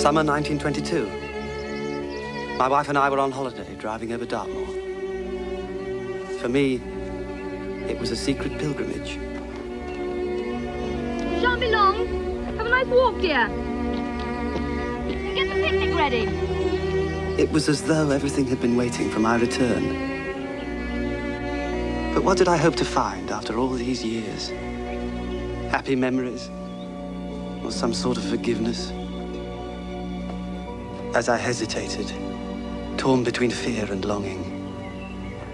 Summer 1922. My wife and I were on holiday, driving over Dartmoor. For me, it was a secret pilgrimage. Shan't be long. Have a nice walk, dear. Get the picnic ready. It was as though everything had been waiting for my return. But what did I hope to find after all these years? Happy memories? Or some sort of forgiveness? As I hesitated, torn between fear and longing,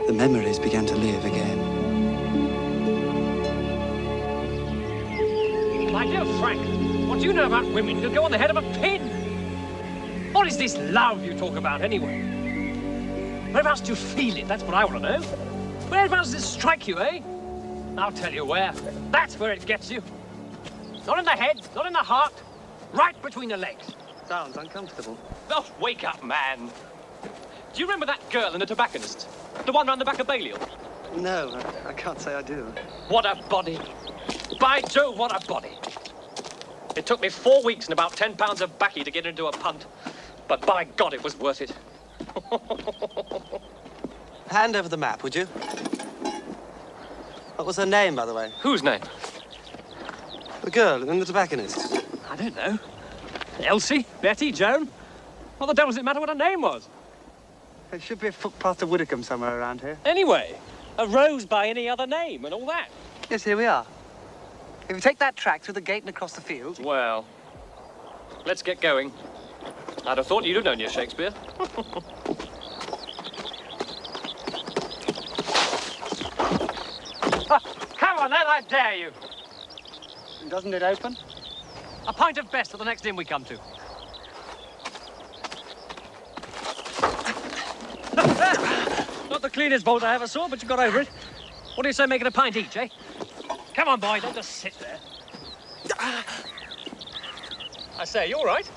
the memories began to live again. My dear Frank, what do you know about women? You'll go on the head of a pin. What is this love you talk about, anyway? Whereabouts do you feel it? That's what I want to know. Whereabouts does it strike you, eh? I'll tell you where. That's where it gets you. Not in the head, not in the heart. Right between the legs. Sounds uncomfortable. Oh, wake up, man. Do you remember that girl in the tobacconist? The one round the back of Balliol? No, I can't say I do. What a body. By Jove, what a body. It took me 4 weeks and about 10 pounds of baccy to get into a punt. But by God, it was worth it. Hand over the map, would you? What was her name, by the way? Whose name? The girl in the tobacconist. I don't know. Elsie? Betty? Joan? What the devil does it matter what her name was? There should be a footpath to Widdicombe somewhere around here. Anyway, a rose by any other name and all that. Yes, here we are. If you take that track through the gate and across the field... Well, let's get going. I'd have thought you'd have known your Shakespeare. Come on, then, I dare you. Doesn't it open? A pint of best at the next inn we come to. Not the cleanest bolt I ever saw, but you got over it. What do you say, making a pint each, eh? Come on, boy, don't just sit there. I say, you all right?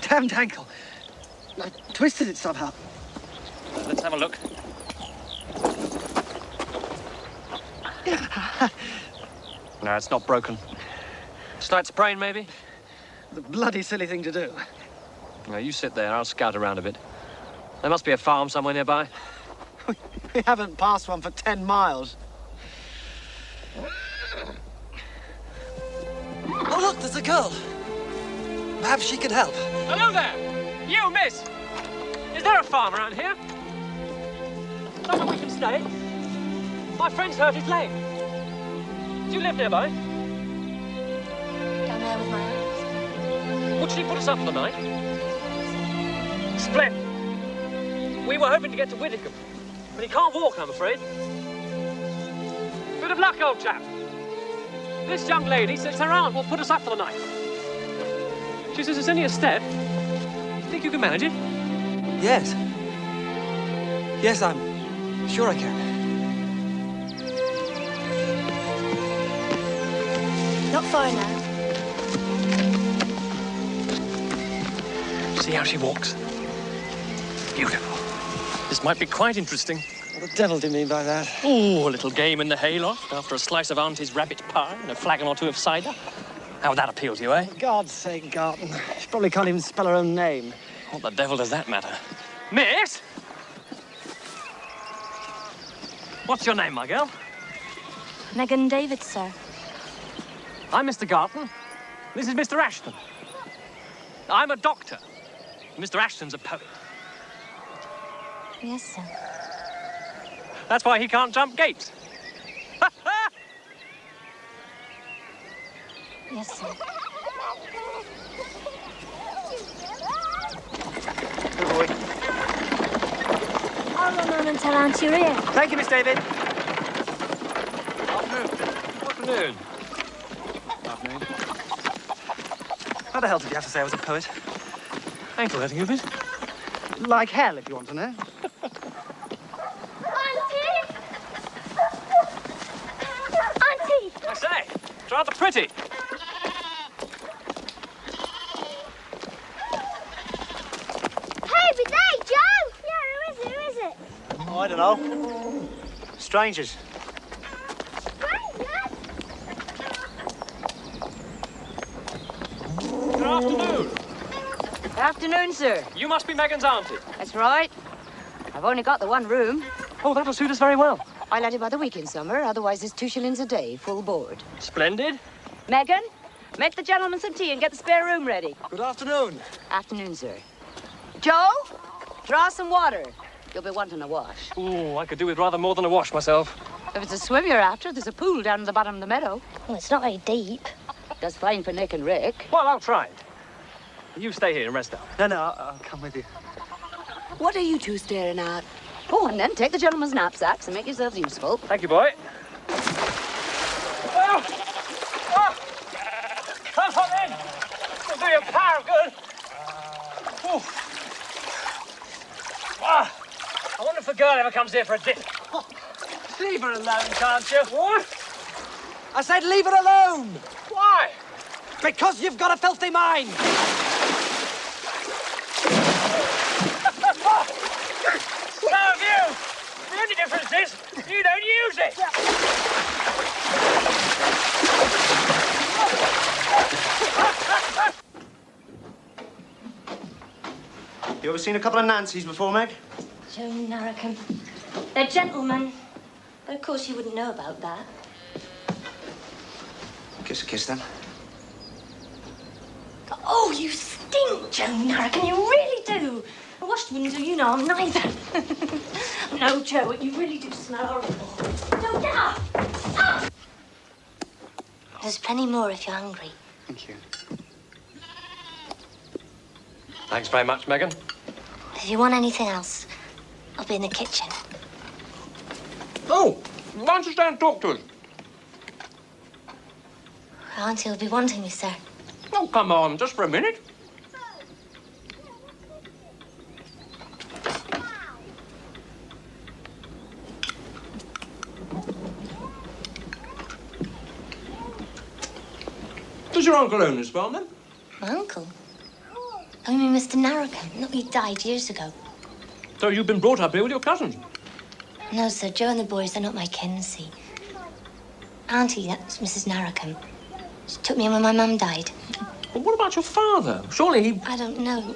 Damned ankle. I twisted it somehow. Let's have a look. No, it's not broken. Slight sprain, maybe? The bloody silly thing to do. No, you sit there. I'll scout around a bit. There must be a farm somewhere nearby. We haven't passed one for 10 miles. Oh, look, there's a girl. Perhaps she can help. Hello there! You, miss! Is there a farm around here? Somewhere we can stay? My friend's hurt his leg. Do you live nearby? Down there with my aunt. Would she put us up for the night? Splendid. We were hoping to get to Widdicombe, but he can't walk, I'm afraid. Bit of luck, old chap. This young lady says her aunt will put us up for the night. She says it's only a step. Think you can manage it? Yes. Yes, I'm sure I can. Not far now. See how she walks? Beautiful. This might be quite interesting. What the devil do you mean by that? Oh, a little game in the hayloft after a slice of Auntie's rabbit pie and a flagon or two of cider. How would that appeal to you, eh? For God's sake, Garton. She probably can't even spell her own name. What the devil does that matter? Miss? What's your name, my girl? Megan David, sir. I'm Mr. Garton. This is Mr. Ashton. I'm a doctor. Mr. Ashton's a poet. Yes, sir. That's why he can't jump gates. Yes, sir. Good boy. I'll run on and tell Aunt you're here. Thank you, Miss David. Afternoon. Afternoon. How the hell did you have to say I was a poet? Ankle hurting you a bit? Like hell, if you want to know. Auntie! Auntie! I say, it's rather pretty. Hey, good day, Joe! Yeah, who is it? Oh, I don't know. Strangers. Strangers? Good afternoon. Afternoon, sir. You must be Megan's auntie. That's right. I've only got the one room. Oh, that'll suit us very well. I let it by the week in summer, otherwise it's 2 shillings a day, full board. Splendid. Megan, make the gentleman some tea and get the spare room ready. Good afternoon. Afternoon, sir. Joe, draw some water. You'll be wanting a wash. Ooh, I could do with rather more than a wash myself. If it's a swim you're after, there's a pool down at the bottom of the meadow. Well, it's not very deep. Does fine for Nick and Rick. Well, I'll try it. You stay here and rest up. No, I'll come with you. What are you two staring at? Go on then, take the gentleman's knapsacks and make yourselves useful. Thank you, boy. Oh! Oh! Come on in. It'll do you a power of good. Oh. Ah. I wonder if the girl ever comes here for a dip. Oh, leave her alone, can't you? What? I said leave her alone! Why? Because you've got a filthy mind! So have you. The only difference is you don't use it. You ever seen a couple of Nancys before, Meg? Joe Narracombe. They're gentlemen. But of course you wouldn't know about that. Kiss a kiss, then. Oh, you stink, Joe Narracombe. You really do. I washed wouldn't do you no harm neither. No, Joe, you really do smell horrible. No, get up! Ah! There's plenty more if you're hungry. Thank you. Thanks very much, Megan. If you want anything else, I'll be in the kitchen. Oh, why don't you stay and talk to us? Auntie will be wanting me, sir. Oh, come on, just for a minute. Does your uncle own this farm, then? My uncle? I mean, Mr. Narracombe. Not he died years ago. So you've been brought up here with your cousins? No, sir. Joe and the boys, they're not my kin, see. Auntie, that's Mrs. Narracombe. She took me in when my mum died. Well, what about your father? Surely he... I don't know.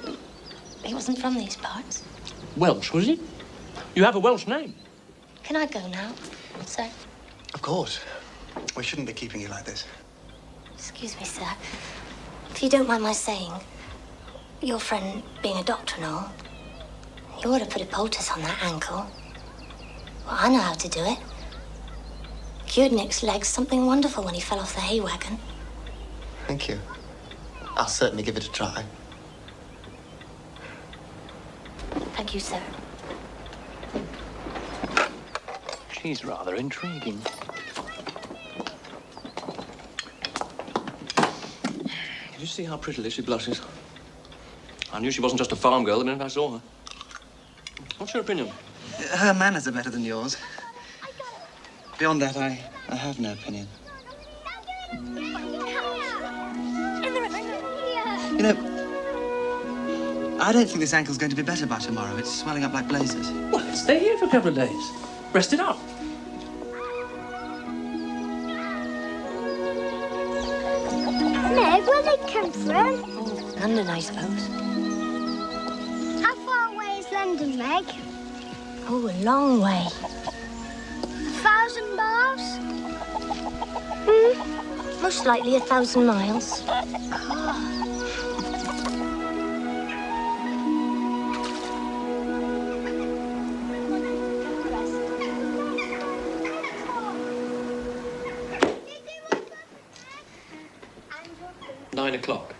He wasn't from these parts. Welsh, was he? You have a Welsh name. Can I go now, sir? Of course. We shouldn't be keeping you like this. Excuse me, sir. If you don't mind my saying, your friend being a doctor and all, you ought to put a poultice on that ankle. Well, I know how to do it. Cured Nick's legs something wonderful when he fell off the hay wagon. Thank you. I'll certainly give it a try. Thank you, sir. She's rather intriguing. Did you see how prettily she blushes? I knew she wasn't just a farm girl the minute I saw her. What's your opinion? Her manners are better than yours. Beyond that, I have no opinion. You know, I don't think this ankle's going to be better by tomorrow. It's swelling up like blazes. Well, let's stay here for a couple of days. Rest it up. Meg, where they come from? London, I suppose. How far away is London, Meg? Oh, a long way. 1,000 miles? Most likely 1,000 miles. Nine o'clock.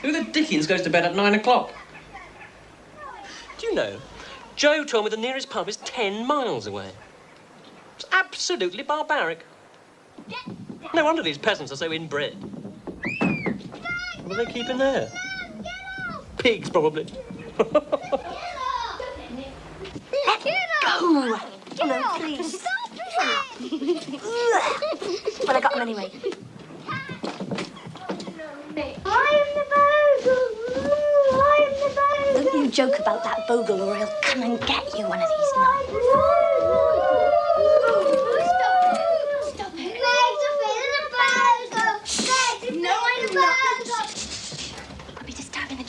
Who the dickens goes to bed at 9 o'clock? Do you know, Joe told me the nearest pub is 10 miles away. It's absolutely barbaric. No wonder these peasants are so inbred. What are they keeping there? Pigs, probably. Let go! No, please. Well, I got them anyway. Don't you joke about that bogle or he'll come and get you one of these nights. Stop it. Meg, No, I'm not. I'll be disturbing the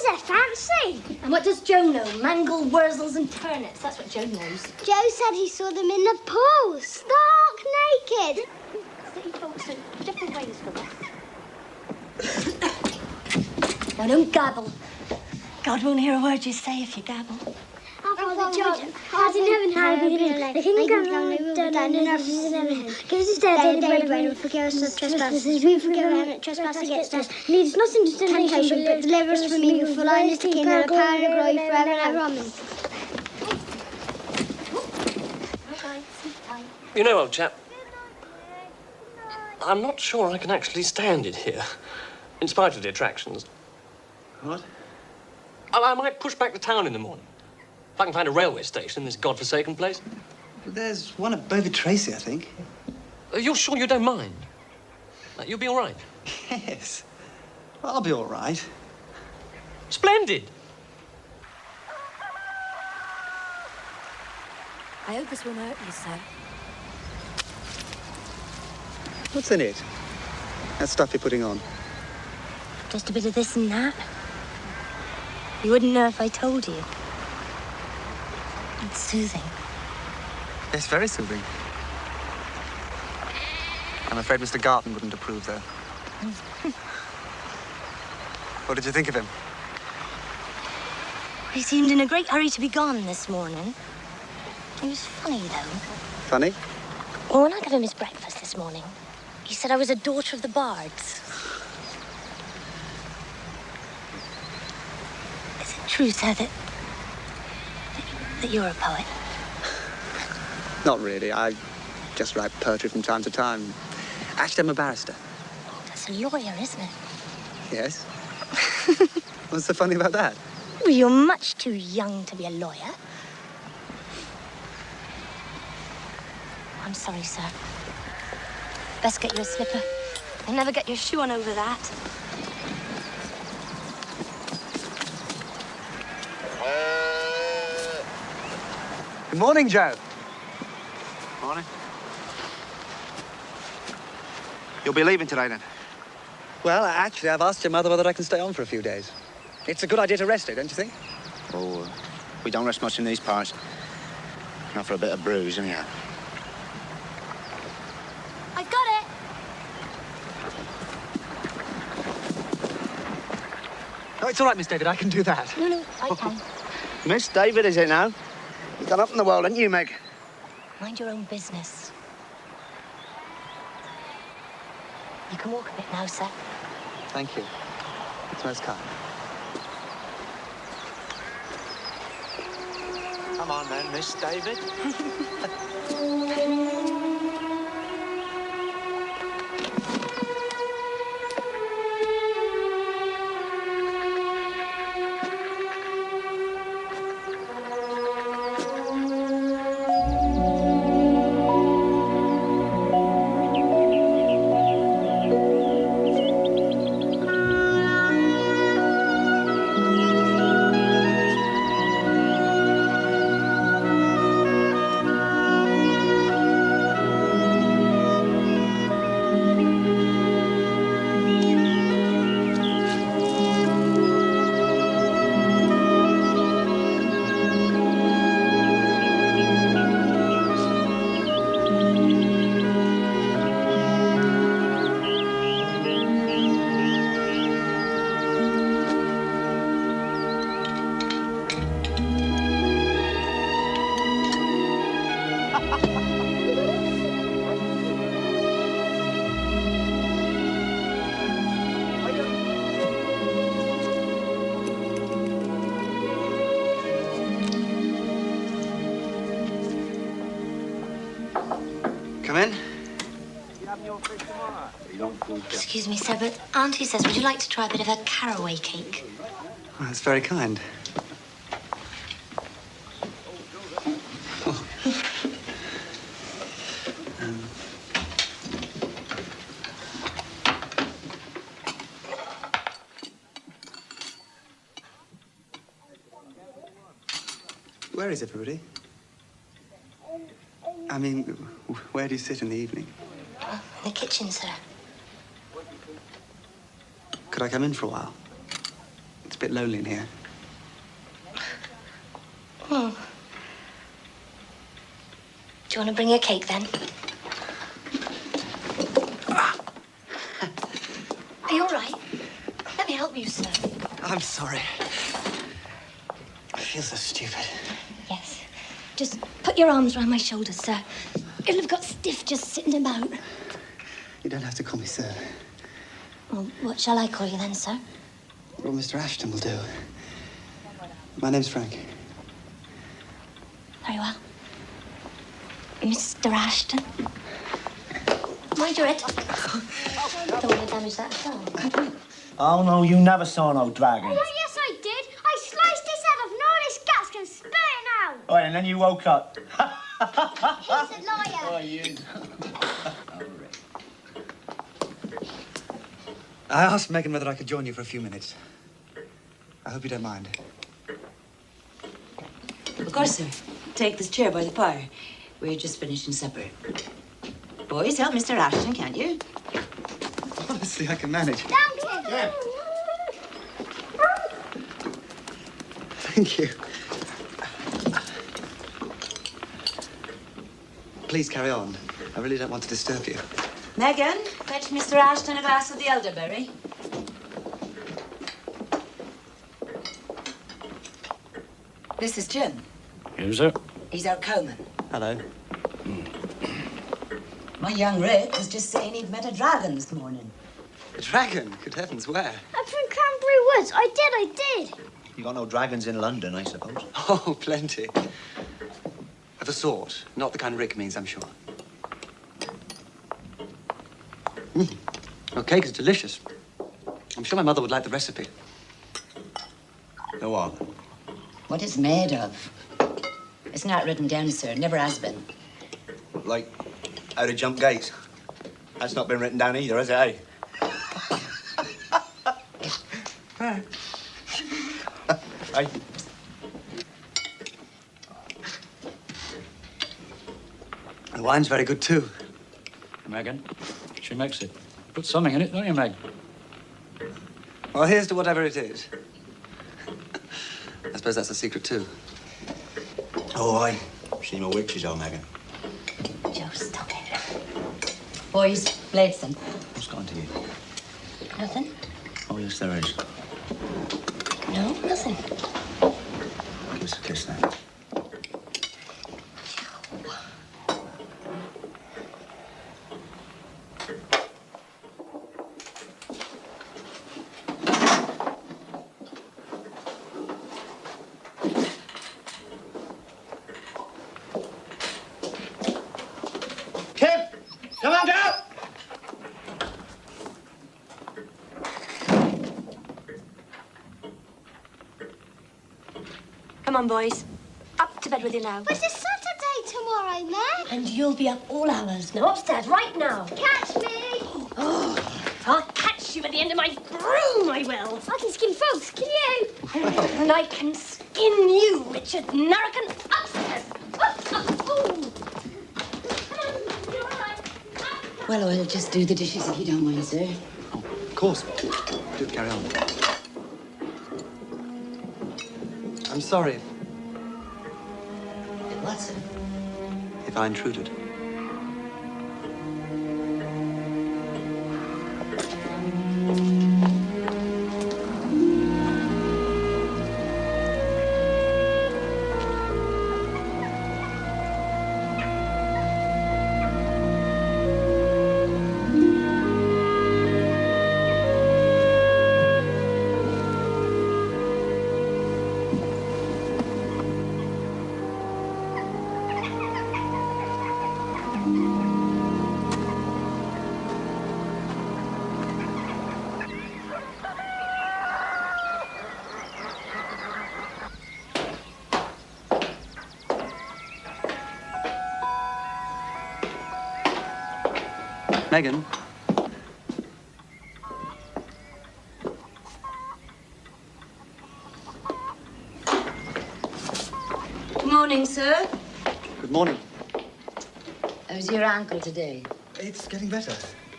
they're fancy. And what does Joe know? Mangle, wurzels and turnips. That's what Joe knows. Joe said he saw them in the pool, stark naked. City folks are different ways from us. Now, don't gabble. God won't hear a word you say if you gabble. Father John, has in heaven, hallowed be thy name. The kingdom come, thy will be done on earth as it is in heaven. Give us this day our daily bread, and forgive us our trespasses, we forgive them that trespass against us. Lead us not into temptation, but deliver us from evil. For thine is the kingdom, and the power, and the glory, forever and ever. Amen. You know, old chap, I'm not sure I can actually stand it here, in spite of the attractions. What? I might push back to town in the morning. If I can find a railway station in this godforsaken place. There's one at Bovey Tracy, I think. You're sure you don't mind? You'll be all right? Yes. Well, I'll be all right. Splendid! I hope this won't hurt you, sir. What's in it? That stuff you're putting on. Just a bit of this and that. You wouldn't know if I told you. It's soothing. It's very soothing. I'm afraid Mr. Garton wouldn't approve, though. What did you think of him? He seemed in a great hurry to be gone this morning. He was funny, though. Funny? Well, when I gave him his breakfast this morning, he said I was a daughter of the bards. Is it true, sir, that you're a poet? Not really. I just write poetry from time to time. Actually, I'm a barrister. That's a lawyer, isn't it? Yes. What's so funny about that? Well, you're much too young to be a lawyer. I'm sorry, sir. Best get you a slipper. You'll never get your shoe on over that. Good morning, Joe. Morning. You'll be leaving today, then? Well, actually, I've asked your mother whether I can stay on for a few days. It's a good idea to rest her, don't you think? Oh, we don't rest much in these parts. Not for a bit of bruise, anyhow. I've got it. Oh, it's all right, Miss David. I can do that. No, I can. Miss David, is it now? You've gone up in the world, haven't you, Meg? Mind your own business. You can walk a bit now, sir. Thank you. It's most kind. Come on, then, Miss David. Come in. Excuse me, sir, but Auntie says, would you like to try a bit of her caraway cake? Oh, that's very kind. Where is everybody? I mean, where do you sit in the evening? In the kitchen, sir. Could I come in for a while? It's a bit lonely in here. Hmm. Do you want to bring a cake, then? Are you all right? Let me help you, sir. I'm sorry. I feel so stupid. Yes. Just put your arms around my shoulders, sir. It'll have got stiff just sitting about. You don't have to call me sir. Well, what shall I call you then, sir? Well, Mr. Ashton will do. My name's Frank. Very well. Mr. Ashton. Mind your head. Don't want to damage that at all. Oh, no, you never saw no dragon. Oh, yes, I did. I sliced his head off and all his guts can spit it out. Oh, and then you woke up. He's a liar. Oh, you. I asked Megan whether I could join you for a few minutes. I hope you don't mind. Of course, sir. Take this chair by the fire. We're just finishing supper. Boys, help Mr. Ashton, can't you? Honestly, I can manage. Down, kid. Thank you. Please carry on. I really don't want to disturb you. Megan, fetch Mr. Ashton a glass of the elderberry. This is Jim. Who's it? He's our cowman. Hello. My young Rick was just saying he'd met a dragon this morning. A dragon? Good heavens, where? I'm from Cranberry Woods. I did. You got no dragons in London, I suppose. Oh, plenty. Of a sort. Not the kind Rick means, I'm sure. Your cake is delicious. I'm sure my mother would like the recipe. Go on. What it's made of? It's not written down, sir. Never has been. Like, how to jump gates. That's not been written down either, has it, eh? Hey. The wine's very good, too. Megan, she makes it. Put something in it, don't you, Meg? Well, here's to whatever it is. I suppose that's a secret, too. Oh, aye. See my witches, old Megan. Joe, stop it. Boys, Bladeston. What's gone to you? Nothing? Oh, yes, there is. No, nothing. Give us a kiss, then. Come on, girl! Come on, boys. Up to bed with you now. But it's Saturday tomorrow, Meg. And you'll be up all hours. Now, upstairs, right now. Catch me. I'll catch you at the end of my broom, I will. I can skin frogs, can you? And I can skin you, Richard Narracan. Upstairs. Ooh. Well, I'll just do the dishes if you don't mind, sir. Oh, of course. Do carry on. I'm sorry What, sir? if I intruded. Megan. Good morning, sir. Good morning. How's your ankle today? It's getting better.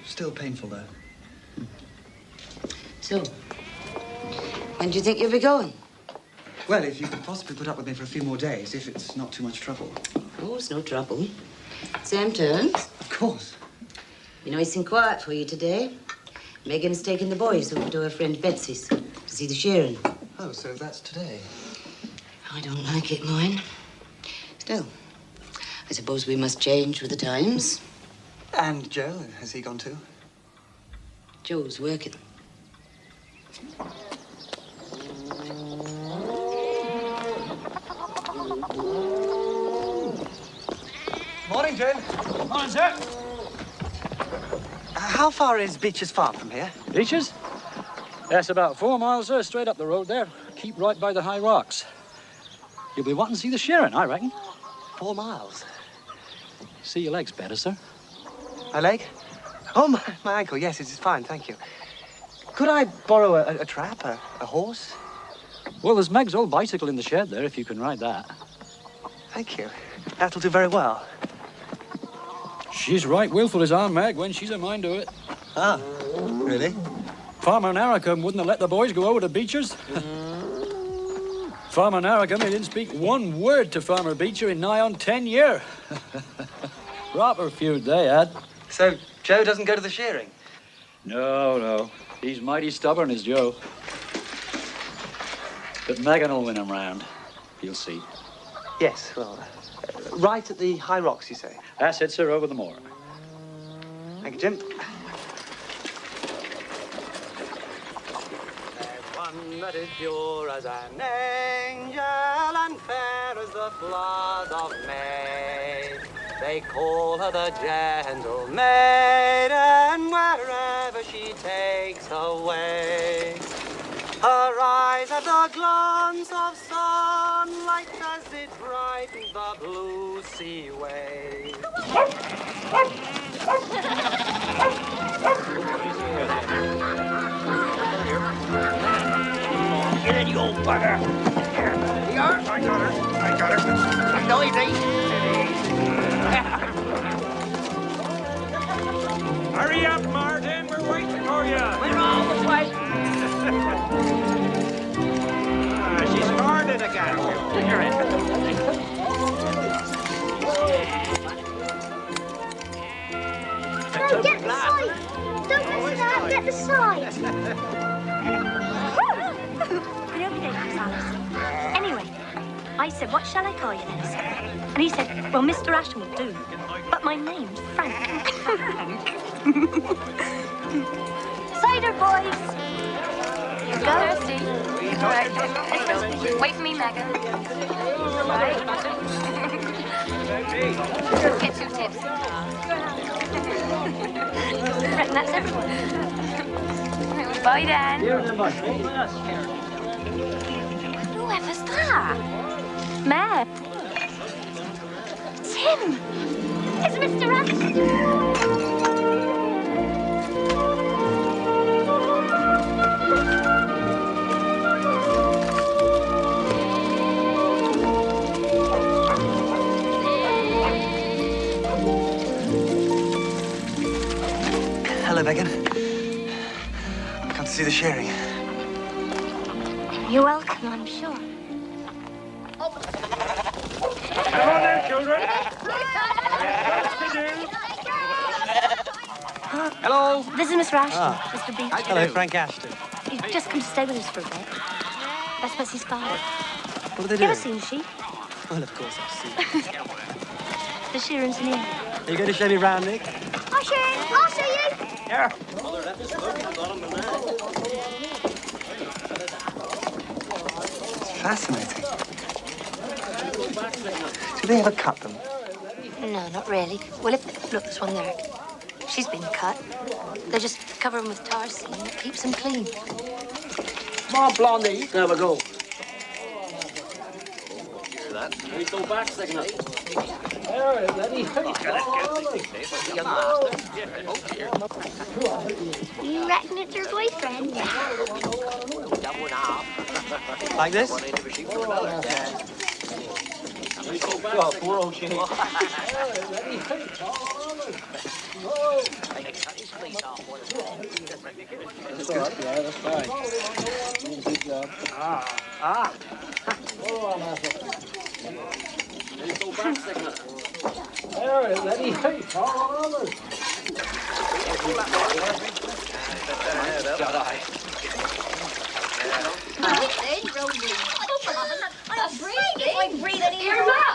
Still painful, though. So, When do you think you'll be going? Well, if you could possibly put up with me for a few more days, if it's not too much trouble. Oh, it's no trouble. Same terms. Of course. Be nice and quiet for you today. Megan's taking the boys over to her friend Betsy's to see the shearing. Oh, so that's today. I don't like it, mine. Still, I suppose we must change with the times. And Joe, has he gone too? Joe's working. Morning, Joe. Morning, sir. How far is Beecher's Farm from here? Beaches? That's about 4 miles, sir, straight up the road there. Keep right by the high rocks. You'll be wanting to see the shearing, I reckon. 4 miles. See your legs better, sir. My leg? Oh, my ankle. Yes, it is fine, thank you. Could I borrow a trap, a horse? Well, there's Meg's old bicycle in the shed there, if you can ride that. Thank you. That'll do very well. She's right willful as our Meg when she's a mind to it. Ah, really? Farmer Narracombe wouldn't have let the boys go over to Beecher's. Farmer Narracombe, he didn't speak one word to Farmer Beecher in nigh on 10 years. Proper feud they had. So Joe doesn't go to the shearing? No. He's mighty stubborn, is Joe. But Megan will win him round. You'll see. Yes, well, right at the high rocks, you say? That's it, sir, over the moor. Thank you, Jim. One that is pure as an angel and fair as the flowers of May. They call her the gentle maiden wherever she takes her way. Her eyes have the glance of sunlight as it brightens the blue sea wave. Get in, you old bugger. Here you are. I got her. Noisy. Hurry up, Martin. We're waiting for you. We're always waiting. She's guarded again. You're in. No, get the side. Don't mess it up. Get the side. Penelope Mortimer, Alice. Anyway, I said, what shall I call you then? And he said, well, Mr. Ashton will do. But my name's Frank. Cider, boys. Go. Thirsty. All right. Let's go. Wait for me, Megan. Right. Get 2 tips. I reckon that's everyone. Bye, Dan. Whoever's that? Meg. It's him. It's Mr. Ashton. Hello, Megan. I've come to see the shearing. You're welcome, I'm sure. Come on now, children. Hello. This is Mr. Ashton, Mr. Beach. Hello, Frank Ashton. He's just come to stay with us for a bit. That's Bessie's father. What are they You doing? ever seen the sheep? Well, of course I've seen. The shearing's near. Are you going to show me round, Nick? I'll show you. I'll show you. Yeah. It's fascinating. Do they ever cut them? No, not really. Well, look, there's one there. She's been cut. They just cover them with tar seam. It keeps them clean. Come on, Blondie. There we go. We go back, second up. You reckon it's your boyfriend? Like this? That's good. Yeah, that's fine. Good job. Ah. There, Lenny. Hey, all over.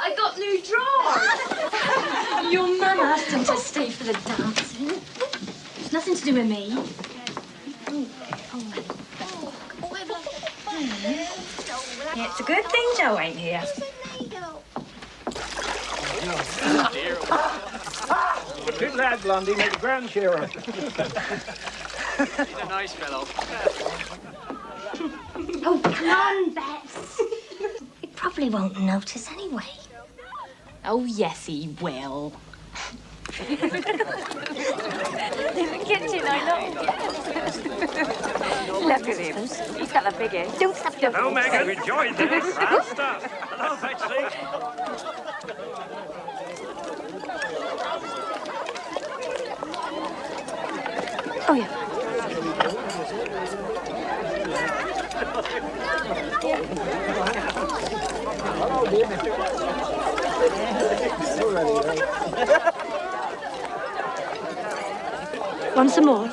I got new drawers. Your mum asked him to stay for the dancing. It's nothing to do with me. Yeah, it's a good thing Joe ain't here. Good lad, Blondie. Make a grand cheerer. He's a nice fellow. Oh, come on, Bets. He probably won't notice anyway. Oh, yes, he will. In the kitchen, I know. Look at him. He's got the biggest. Don't stop your Oh, Meg, we've enjoyed this. Grand stuff. Hello, Betsy. Oh, yeah. Want some more?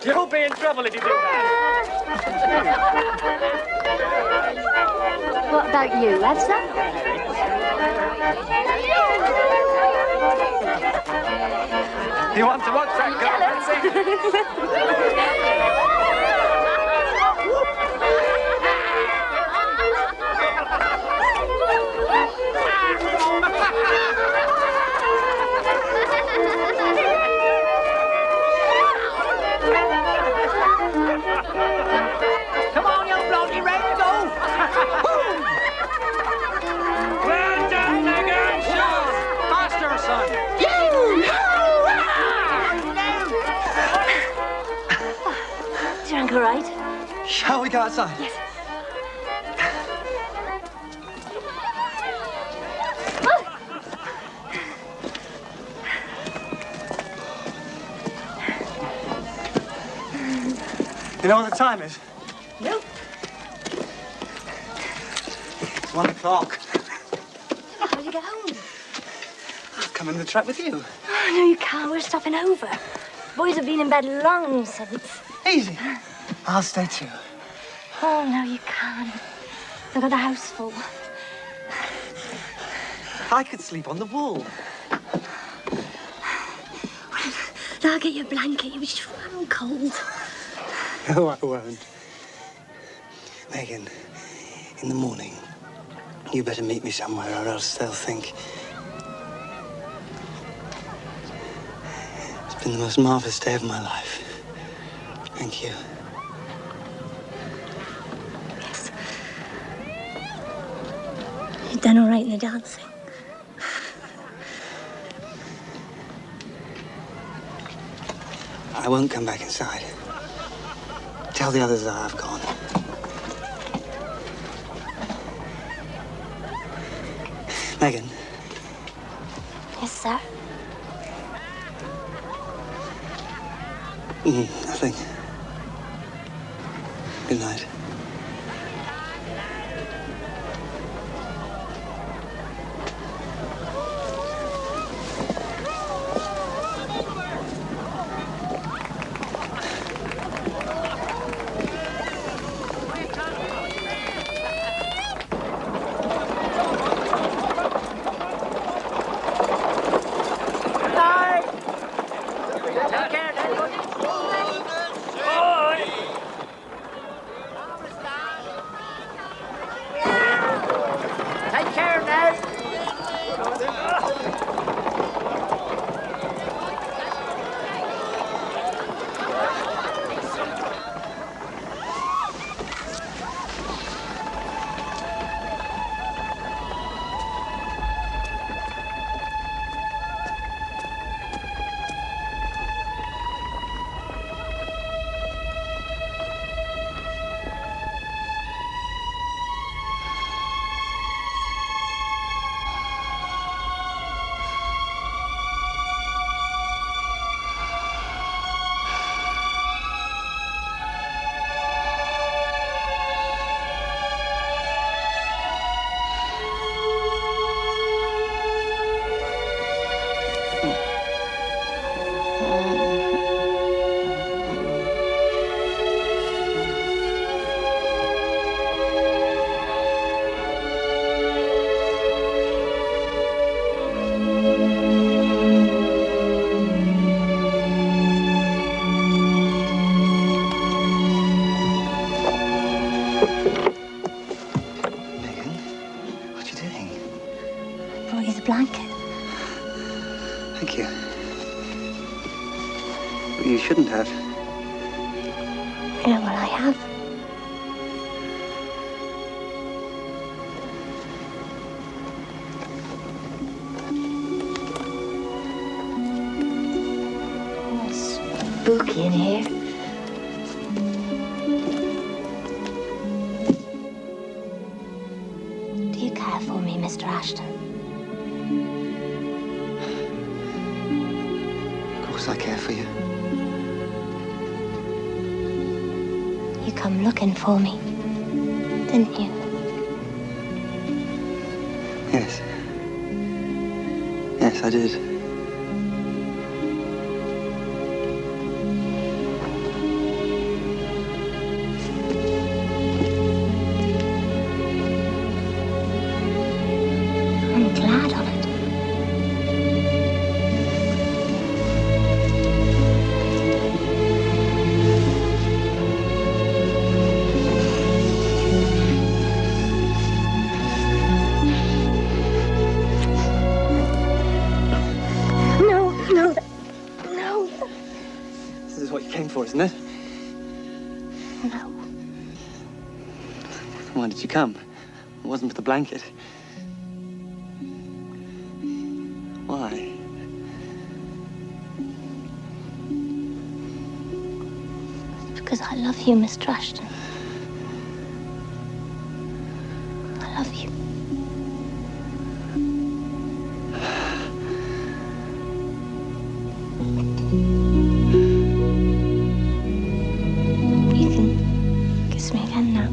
You'll be in trouble if you do that. What about you, Elsa? You want to watch that Come on, young blonde, you ready to go? Well done, Megan. Sean. Faster, son. Is your ankle right? Shall we go outside? Yes. You know what the time is? Nope. It's 1 o'clock. How do you get home? I'll come in the trap with you. Oh, no, you can't. We're stopping over. Boys have been in bed long since. Easy. I'll stay too. Oh, no, you can't. They've got the house full. I could sleep on the wall. I'll get you a blanket. You'll be so cold. No, I won't. Megan, in the morning, you better meet me somewhere or else they'll think... It's been the most marvelous day of my life. Thank you. Yes. You've done all right in the dancing. I won't come back inside. Tell the others that I've gone. Megan. Yes, sir. Nothing. Good night. shouldn't have. Yeah, well, I have. Oh, it's spooky in here. Do you care for me, Mr. Ashton? Of course I care for you. You come looking for me, didn't you? Yes. Yes, I did. I'm glad of it. No. This is what you came for, isn't it? No. Why did you come? It wasn't for the blanket. Why? Because I love you, Mr. Ashton. I love you. You can kiss me again now.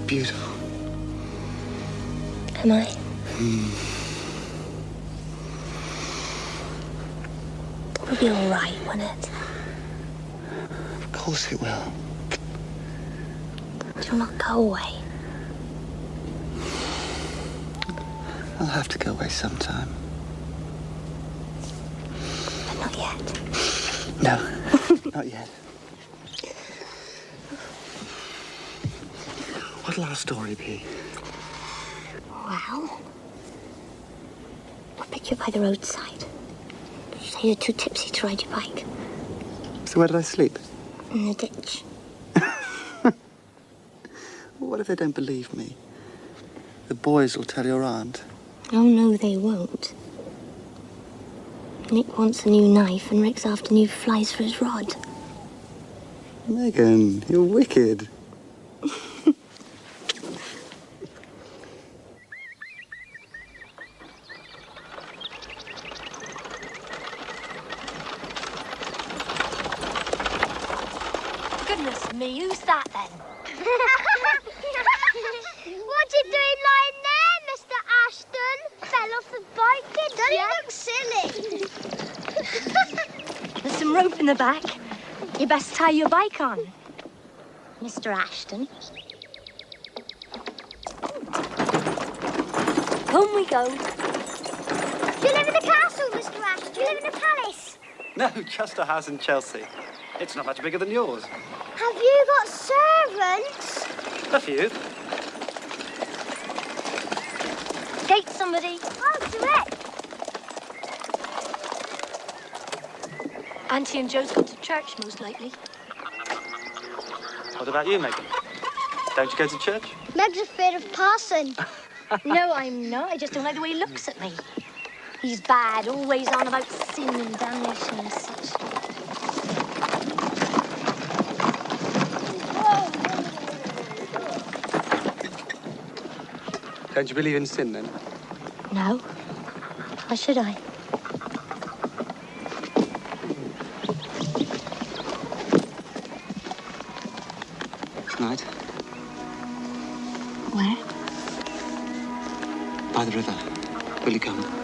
Beautiful. Am I? It'll be all right, won't it? Of course it will. You'll not go away. I'll have to go away sometime. But not yet. No, not yet. What'll our story be? Well, I'll pick you by the roadside. Say you're too tipsy to ride your bike. So where did I sleep? In the ditch. What if they don't believe me? The boys will tell your aunt. Oh, no, they won't. Nick wants a new knife and Rick's after new flies for his rod. Megan, you're wicked. Goodness me, who's that then? What you doing lying there, Mr. Ashton? Fell off the bike, did you? Don't look silly. There's some rope in the back. You best tie your bike on. Mr. Ashton. Home we go. Do you live in a castle, Mr. Ashton? Do you live in a palace? No, just a house in Chelsea. It's not much bigger than yours. Have you got servants? A few. Gate somebody. I'll do it. Auntie and Joe's gone to church most likely. What about you, Megan? Don't you go to church? Meg's afraid of parson. No, I'm not. I just don't like the way he looks at me. He's bad, always on about sin and damnation and such. Don't you believe in sin, then? No, Why should I? Tonight, Where? by the river. Will you come?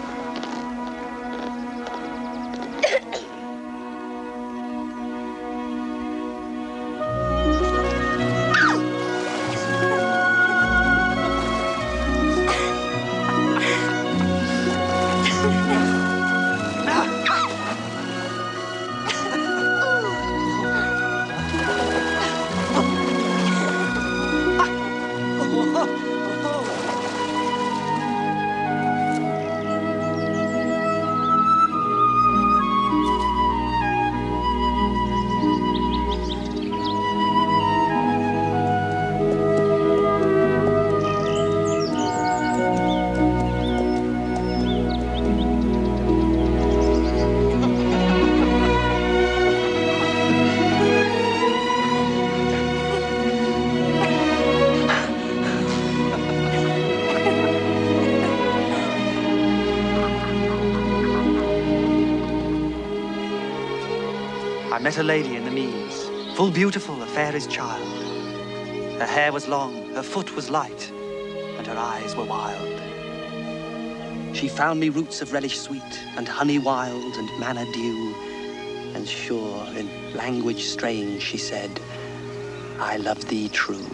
I met a lady in the meads, full beautiful, a fairest child. Her hair was long, her foot was light, and her eyes were wild. She found me roots of relish sweet, and honey wild, and manna dew. And sure, in language strange, she said, I love thee true.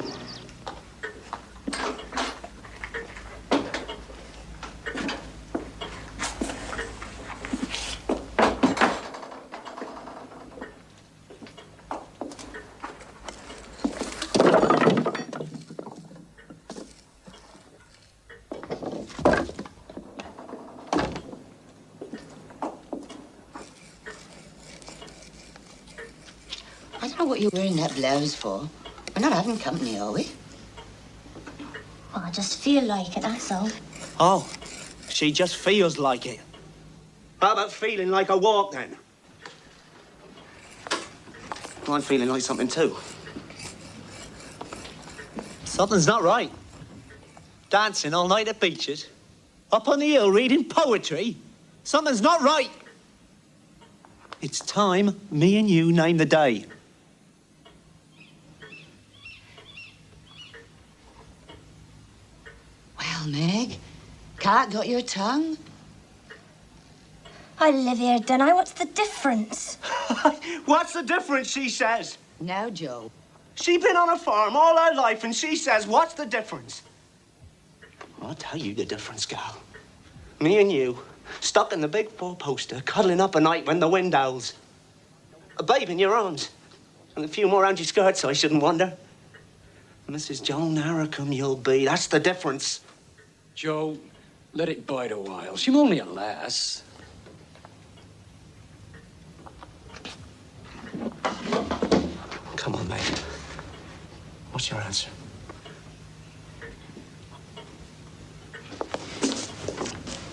I don't know what you're wearing that blouse for. We're not having company, are we? Well, I just feel like it, that's all. Oh, she just feels like it. How about feeling like a walk, then? I'm feeling like something, too. Something's not right. Dancing all night at beaches. Up on the hill reading poetry. Something's not right. It's time me and you name the day. Well, Meg, Cat got your tongue? I live here, don't I? What's the difference? What's the difference, she says? Now, Joe. She been on a farm all her life, and she says, what's the difference? I'll tell you the difference, gal. Me and you, stuck in the big four-poster, cuddling up at night when the wind howls. A babe in your arms, and a few more round your skirts, I shouldn't wonder. Mrs. Joan Harricum you'll be, that's the difference. Joe, let it bide a while. She's only a lass. Come on, mate. What's your answer?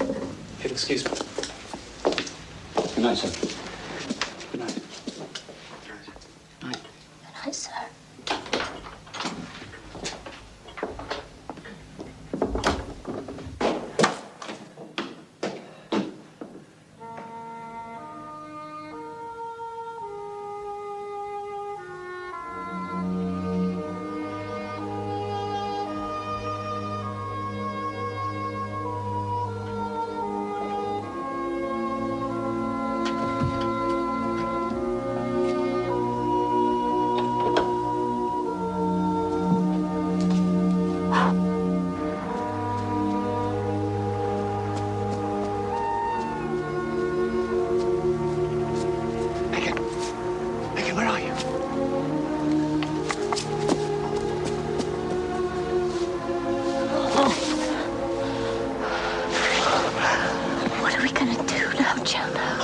If you'll excuse me. Good night, sir. Good night. Good night, sir.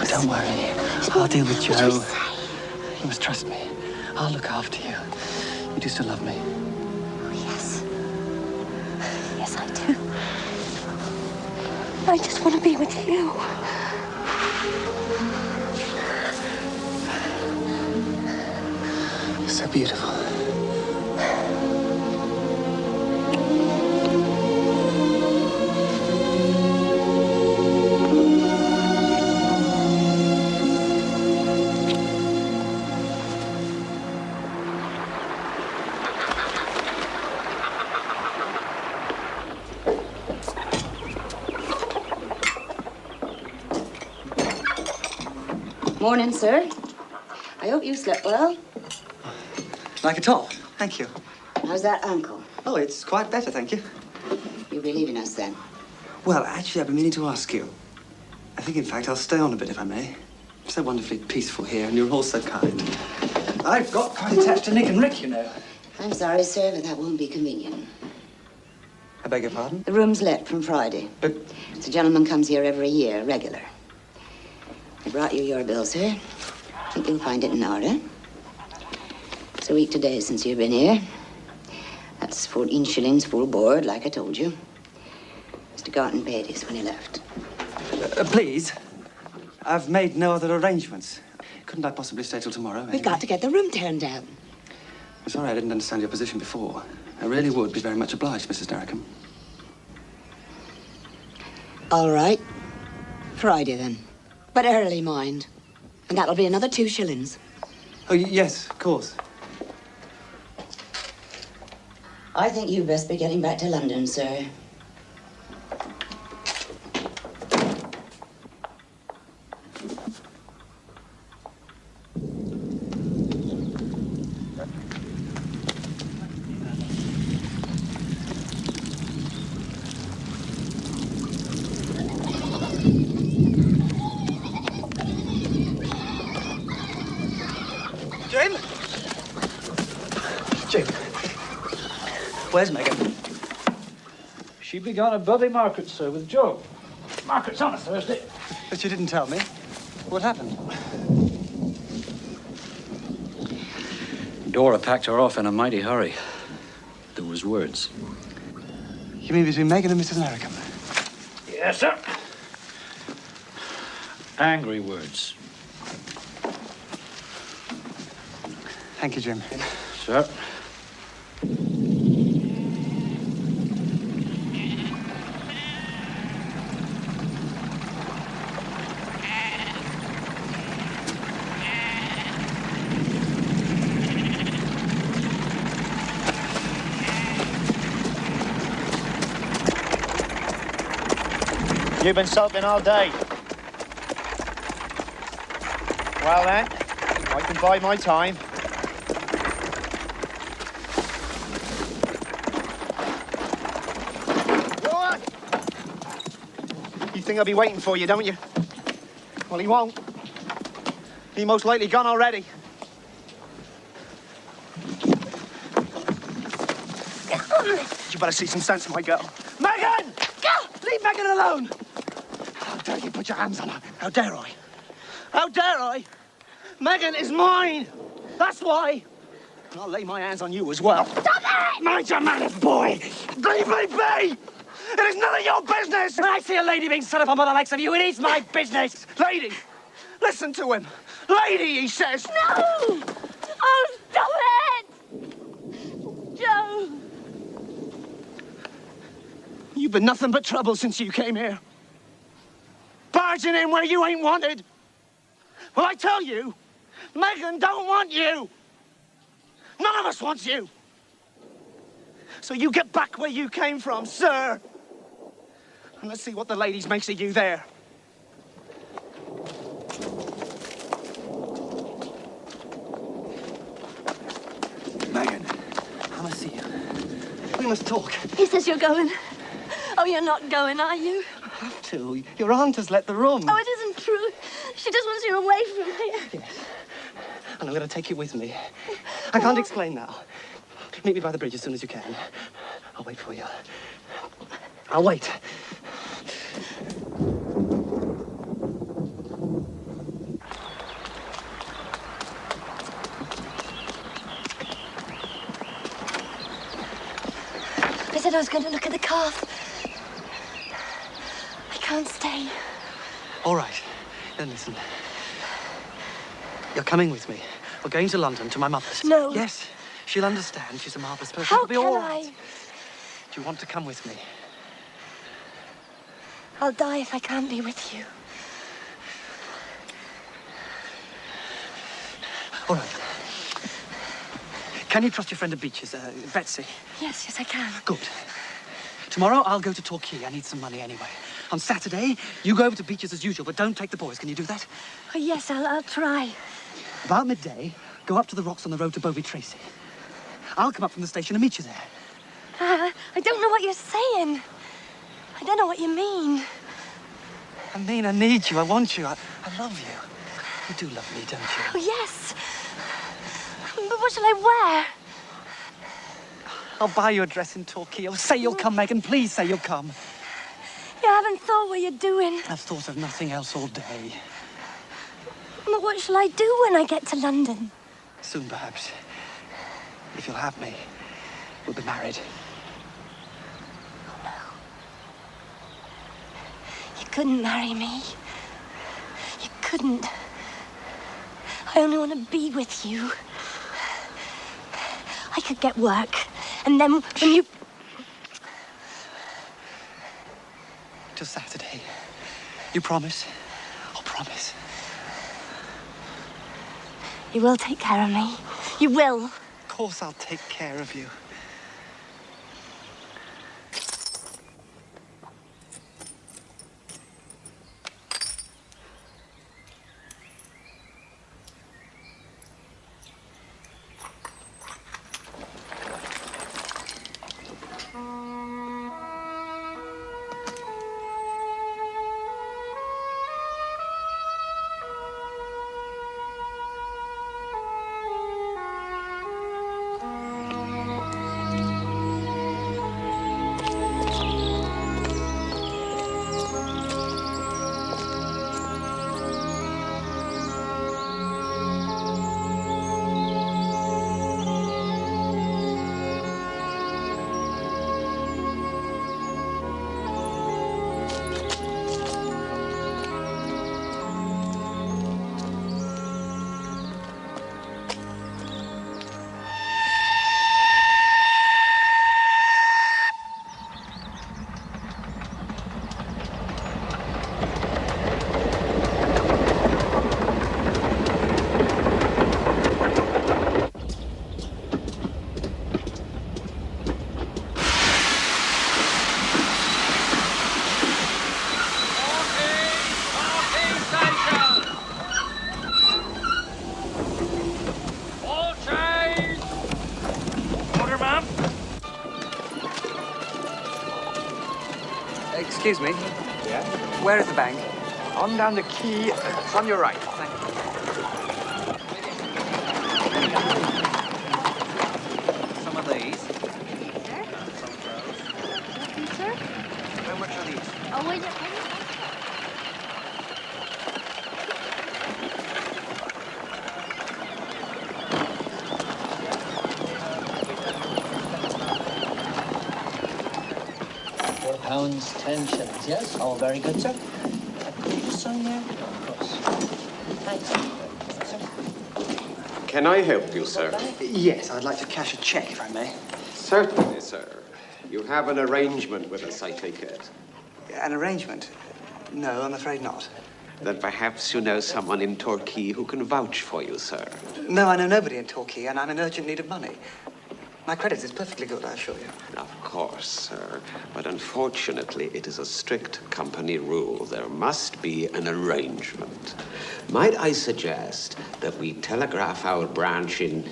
Don't worry. I'll deal with Joe. You must trust me. I'll look after you. You do still love me. Oh, yes. Yes, I do. I just want to be with you. You're so beautiful. Morning, sir. I hope you slept well. Like a top. Thank you. How's that ankle? Oh, it's quite better, thank you. You'll be leaving us then? Well, actually, I've been meaning to ask you. I think, in fact, I'll stay on a bit, if I may. It's so wonderfully peaceful here, and you're all so kind. I've got quite attached to Nick and Rick, you know. I'm sorry, sir, but that won't be convenient. I beg your pardon? The room's let from Friday. But... The gentleman comes here every year, regular. I brought you your bill, sir. I think you'll find it in order. It's a week today since you've been here. That's 14 shillings full board, like I told you. Mr. Garton paid his when he left. Please. I've made no other arrangements. Couldn't I possibly stay till tomorrow? We've got to get the room turned down. I'm sorry I didn't understand your position before. I really would be very much obliged, Mrs. Derrickham. All right. Friday, then. But early, mind. And that'll be another 2 shillings. Oh, yes, of course. I think you'd best be getting back to London, sir. Jim. Where's Megan? She began a bloody market, sir, with Joe. Market's on a Thursday. But you didn't tell me. What happened? Dora packed her off in a mighty hurry. There was words. You mean between Megan and Mrs. Derrickham? Yes, sir. Angry words. Thank you, Jim. Sir. You've been sulking all day. Well then, I can buy my time. Go on! You think I'll be waiting for you, don't you? Well, he won't. He most likely gone already. You better see some sense, my girl. Megan! Go! Leave Megan alone! How dare you put your hands on her? How dare I? How dare I? Megan is mine! That's why! And I'll lay my hands on you as well. Stop it! Mind your manners, boy! Leave me be! It is none of your business! When I see a lady being set upon by the likes of you, it is my business. Lady! Listen to him! Lady, he says! No! Oh, stop it! Joe! You've been nothing but trouble since you came here. Barging in where you ain't wanted. Well, I tell you, Megan don't want you. None of us wants you. So you get back where you came from, sir. And let's see what the ladies makes of you there. Megan, I must see you. We must talk. He says you're going. Oh, you're not going, are you? I have to. Your aunt has let the room. Oh, it isn't true. She just wants you away from here. Yes. And I'm going to take you with me. I can't explain now. Meet me by the bridge as soon as you can. I'll wait for you. I'll wait. I said I was going to look at the calf. I can't stay. All right. Then listen. You're coming with me. We're going to London, to my mother's. No. Yes. She'll understand. She's a marvellous person. How It'll be can all I? right. Do you want to come with me? I'll die if I can't be with you. All right. Can you trust your friend at Beaches, Betsy? Yes, I can. Good. Tomorrow I'll go to Torquay. I need some money anyway. On Saturday, you go over to Beaches as usual, but don't take the boys. Can you do that? Oh, yes, I'll try. About midday, go up to the rocks on the road to Bovey Tracy. I'll come up from the station and meet you there. I don't know what you're saying. I don't know what you mean. I mean, I need you. I want you. I love you. You do love me, don't you? Oh, yes. But what shall I wear? I'll buy you a dress in Torquay. Oh, say you'll come, Megan. Please say you'll come. You haven't thought what you're doing. I've thought of nothing else all day. But what shall I do when I get to London? Soon, perhaps. If you'll have me, we'll be married. Oh, no. You couldn't marry me. You couldn't. I only want to be with you. I could get work, and then when you... Till Saturday. You promise? Oh, promise. You will take care of me. You will. Of course I'll take care of you. Excuse me. Yeah? Where is the bank? On down the quay. It's on your right. Thank you. Some of these. Sir? Some of those. Yes, sir? How much are these? Oh, wait. Pounds, 10 shillings, yes? All very good, sir. Could you just sign there? Of course. Thanks. Sir. Can I help you, sir? Yes, I'd like to cash a cheque, if I may. Certainly, sir. You have an arrangement with us, I take it. An arrangement? No, I'm afraid not. Then perhaps you know someone in Torquay who can vouch for you, sir. No, I know nobody in Torquay, and I'm in urgent need of money. My credit is perfectly good, I assure you. Of course, sir. But unfortunately, it is a strict company rule. There must be an arrangement. Might I suggest that we telegraph our branch in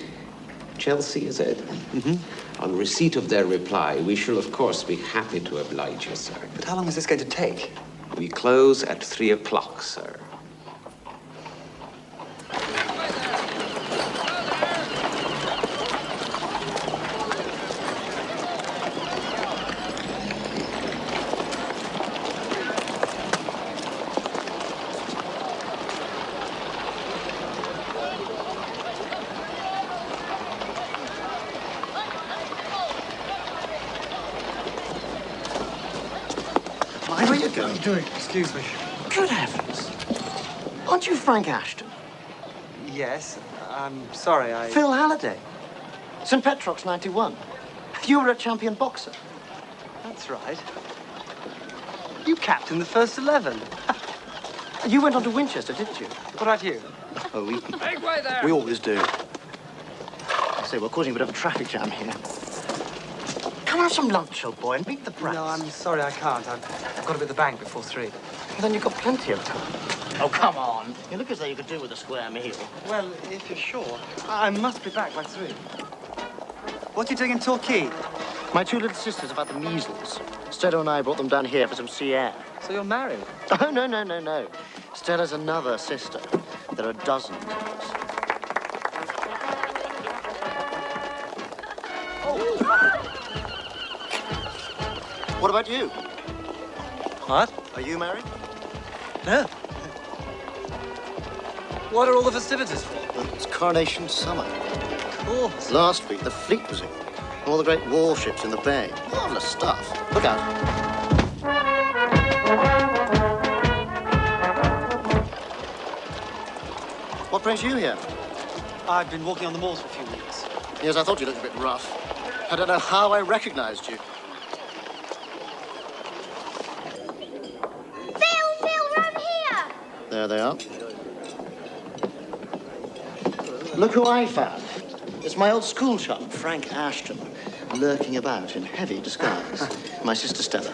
Chelsea, is it? Mm-hmm. On receipt of their reply, we shall, of course, be happy to oblige you, sir. But how long is this going to take? We close at 3 o'clock, sir. Where are you going? Doing? Excuse me. Good heavens. Aren't you Frank Ashton? Yes, I'm sorry, Phil Halliday. St. Petrock's 91. You were a champion boxer. That's right. You captained the first 11. You went on to Winchester, didn't you? What about you? Oh, Make way there! we always do. I say, we're causing a bit of a traffic jam here. Come have some lunch, old boy, and meet the brats. No, I'm sorry, I can't. I've got to be at the bank before 3. Well, then you've got plenty of time. Oh, come on. You look as though you could do with a square meal. Well, if you're sure, I must be back by 3. What are you doing in Torquay? My 2 little sisters have had the measles. Stella and I brought them down here for some sea air. So you're married? Oh, no. Stella's another sister. There are dozens of us. What about you? What? Are you married? No. What are all the festivities for? Well, it's Coronation Summer. Of course. Last week, the fleet was in. All the great warships in the bay. Marvellous stuff. Look out. What brings you here? I've been walking on the moors for a few weeks. Yes, I thought you looked a bit rough. I don't know how I recognized you. Phil, round here! There they are. Look who I found. It's my old school chum, Frank Ashton, lurking about in heavy disguise. My sister Stella.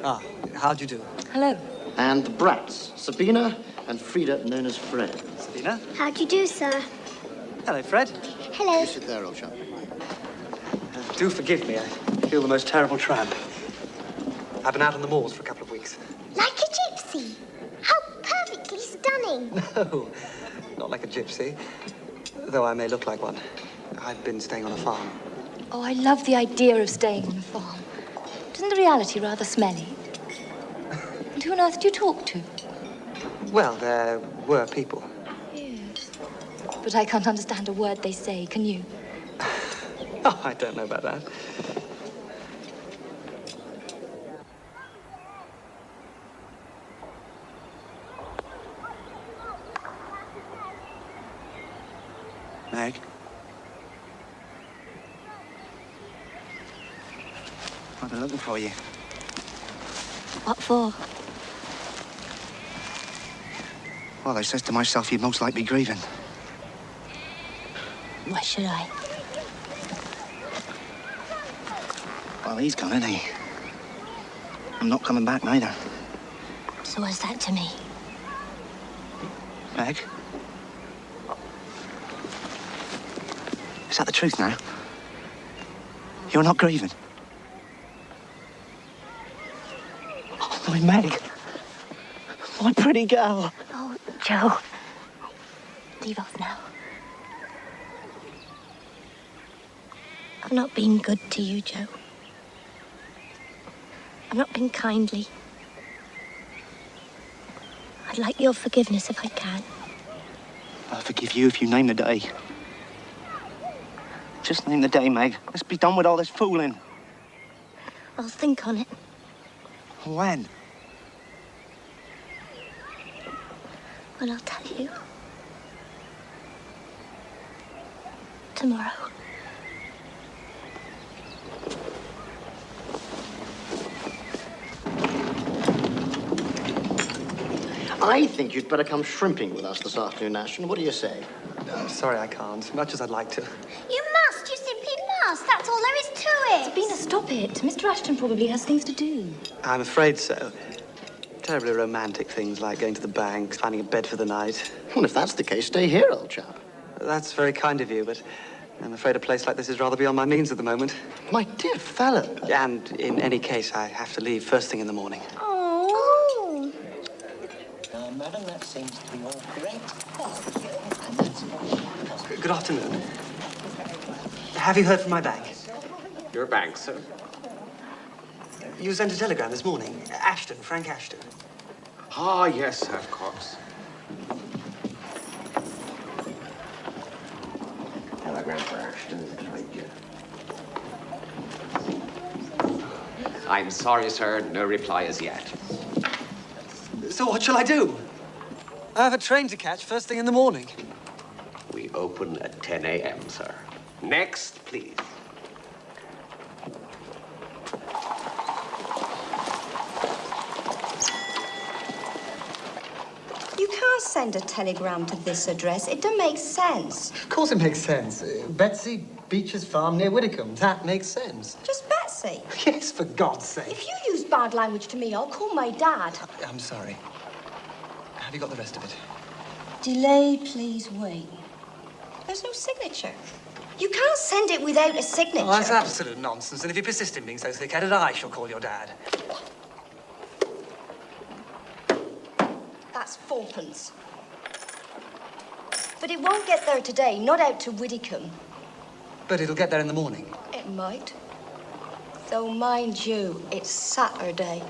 Ah, how'd you do? Hello. And the brats, Sabina and Frida, known as Fred. Sabina? How'd you do, sir? Hello, Fred. Hello. You sit there, old chap. Do forgive me, I feel the most terrible tramp. I've been out on the moors for a couple of weeks. Like a gypsy. How perfectly stunning. No, not like a gypsy, though I may look like one. I've been staying on a farm. Oh, I love the idea of staying on a farm. Isn't the reality rather smelly? And who on earth do you talk to? Well, there were people. Yes. But I can't understand a word they say, can you? Oh, I don't know about that. Meg? I've been looking for you. What for? Well, I says to myself, you'd most likely be grieving. Why should I? Well, he's gone, isn't he? I'm not coming back, neither. So what's that to me? Meg? Is that the truth now? You're not grieving? Oh, my Meg. My pretty girl. Oh, Joe. Leave off now. I've not been good to you, Joe. I've not been kindly. I'd like your forgiveness if I can. I'll forgive you if you name the day. Just name the day, Meg. Let's be done with all this fooling. I'll think on it. When? Well, I'll tell you. Tomorrow. I think you'd better come shrimping with us this afternoon, Ashton. What do you say? I'm sorry I can't, much as I'd like to. You must. You simply must. That's all there is to it. Sabina, stop it. Mr. Ashton probably has things to do. I'm afraid so. Terribly romantic things like going to the bank, finding a bed for the night. Well, if that's the case, stay here, old chap. That's very kind of you, but I'm afraid a place like this is rather beyond my means at the moment. My dear fellow. And in any case, I have to leave first thing in the morning. Oh. Now, madam, that seems to be all correct. And that's Good afternoon. Have you heard from my bank? Your bank, sir? You sent a telegram this morning. Ashton, Frank Ashton. Ah, yes, of course. Telegram for Ashton is behind you. I'm sorry, sir. No reply as yet. So what shall I do? I have a train to catch first thing in the morning. We open at 10 a.m., sir. Next, please. You can't send a telegram to this address. It don't make sense. Of course it makes sense. Betsy, Beecher's farm near Widdicombe. That makes sense. Just Betsy. sake. Yes, for God's sake. If you use bad language to me, I'll call my dad. I'm sorry. Have you got the rest of it? Delay, please wait. There's no signature. You can't send it without a signature. Oh, that's absolute nonsense. And if you persist in being so thick-headed, I shall call your dad. That's fourpence. But it won't get there today, not out to Widdicombe. But it'll get there in the morning. It might. Though, mind you, it's Saturday.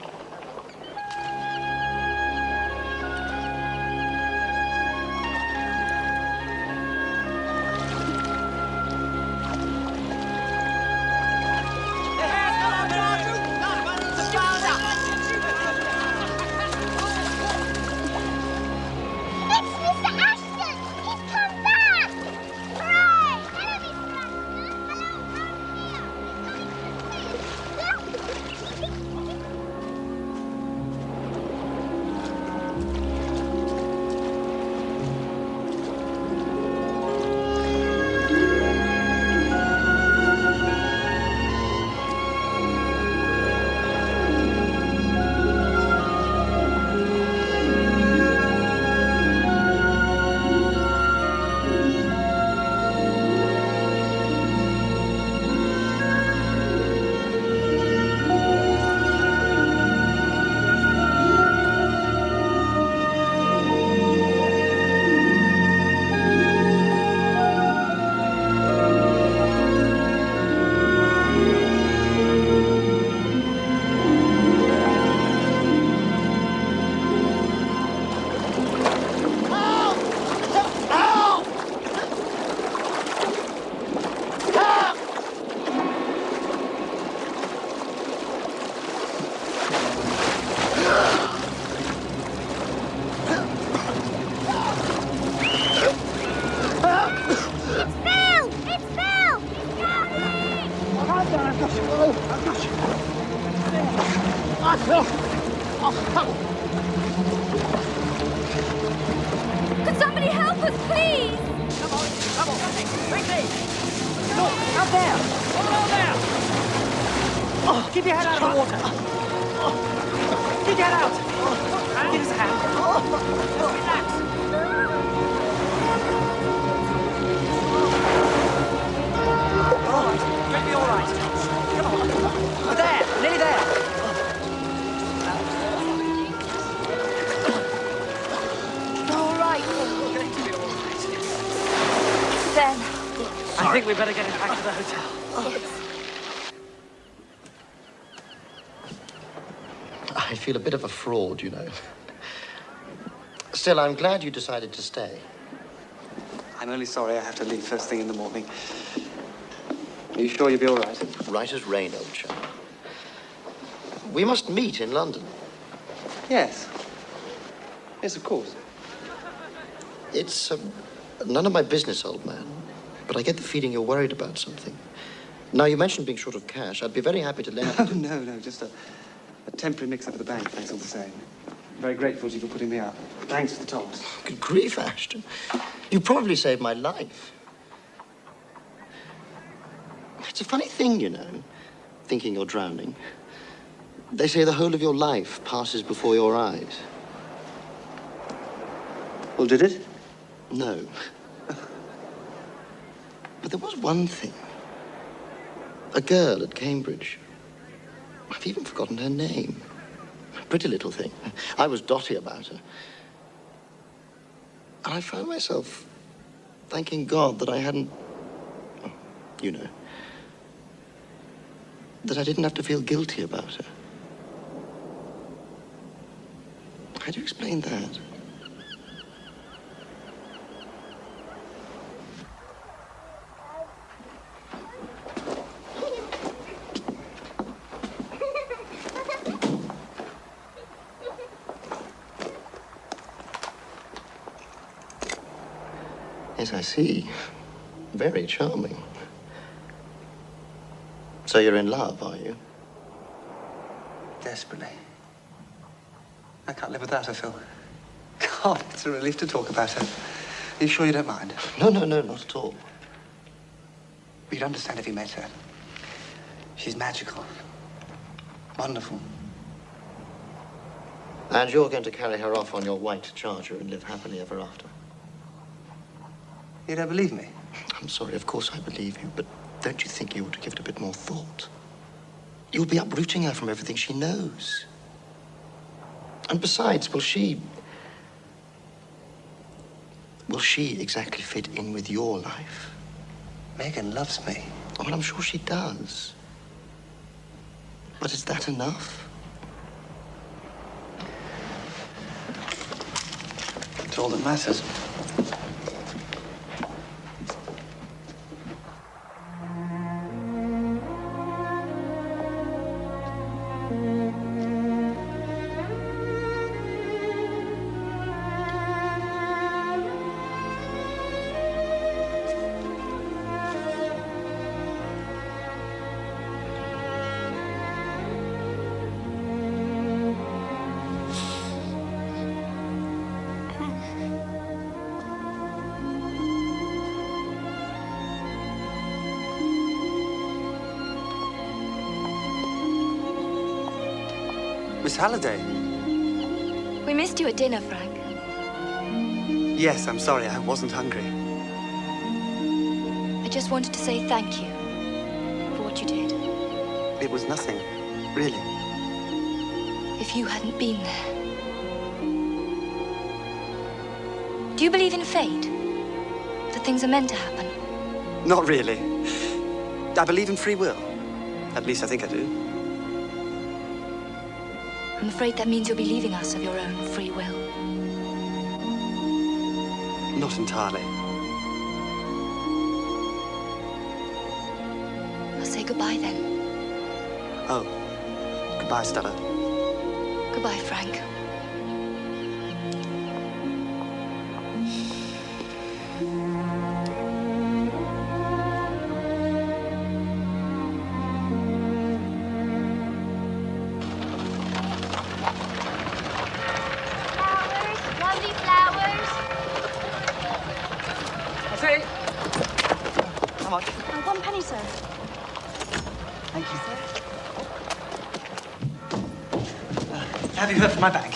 Could somebody help us, please? Come on, quickly! Look, out there! Over there! Oh, keep your head out of the water! Keep your head out! Give us a hand. Relax. All right, you'll be all right. Come on. There, nearly there. All right. Then. I think we better get it back to the hotel. I feel a bit of a fraud, you know. Still, I'm glad you decided to stay. I'm only sorry I have to leave first thing in the morning. Are you sure you'll be all right? Right as rain, old chap. We must meet in London. Yes. Yes, of course. It's none of my business, old man. But I get the feeling you're worried about something. Now, you mentioned being short of cash. I'd be very happy to lend... Oh, no, just a temporary mix-up at the bank, thanks all the same. Very grateful to you for putting me up. Thanks for the toss. Good grief, Ashton. You probably saved my life. It's a funny thing, you know, thinking you're drowning. They say the whole of your life passes before your eyes. Well, did it? No. But there was one thing. A girl at Cambridge. I've even forgotten her name. A pretty little thing. I was dotty about her. And I found myself thanking God that I hadn't... You know. That I didn't have to feel guilty about her. How do you explain that? Yes, I see. Very charming. So you're in love, are you? Desperately. I can't live without her, Phil. God, it's a relief to talk about her. Are you sure you don't mind? No, not at all. You'd understand if you met her. She's magical. Wonderful. And you're going to carry her off on your white charger and live happily ever after. You don't believe me? I'm sorry, of course I believe you, but don't you think you ought to give it a bit more thought? You'll be uprooting her from everything she knows. And besides, will she exactly fit in with your life? Megan loves me. Oh, well, I'm sure she does. But is that enough? It's all that matters. Miss Halliday. We missed you at dinner, Frank. Yes, I'm sorry. I wasn't hungry. I just wanted to say thank you for what you did. It was nothing, really. If you hadn't been there. Do you believe in fate? That things are meant to happen? Not really. I believe in free will. At least I think I do. I'm afraid that means you'll be leaving us of your own free will. Not entirely. I'll say goodbye then. Oh. Goodbye, Stella. Goodbye, Frank. Have you heard from my bank?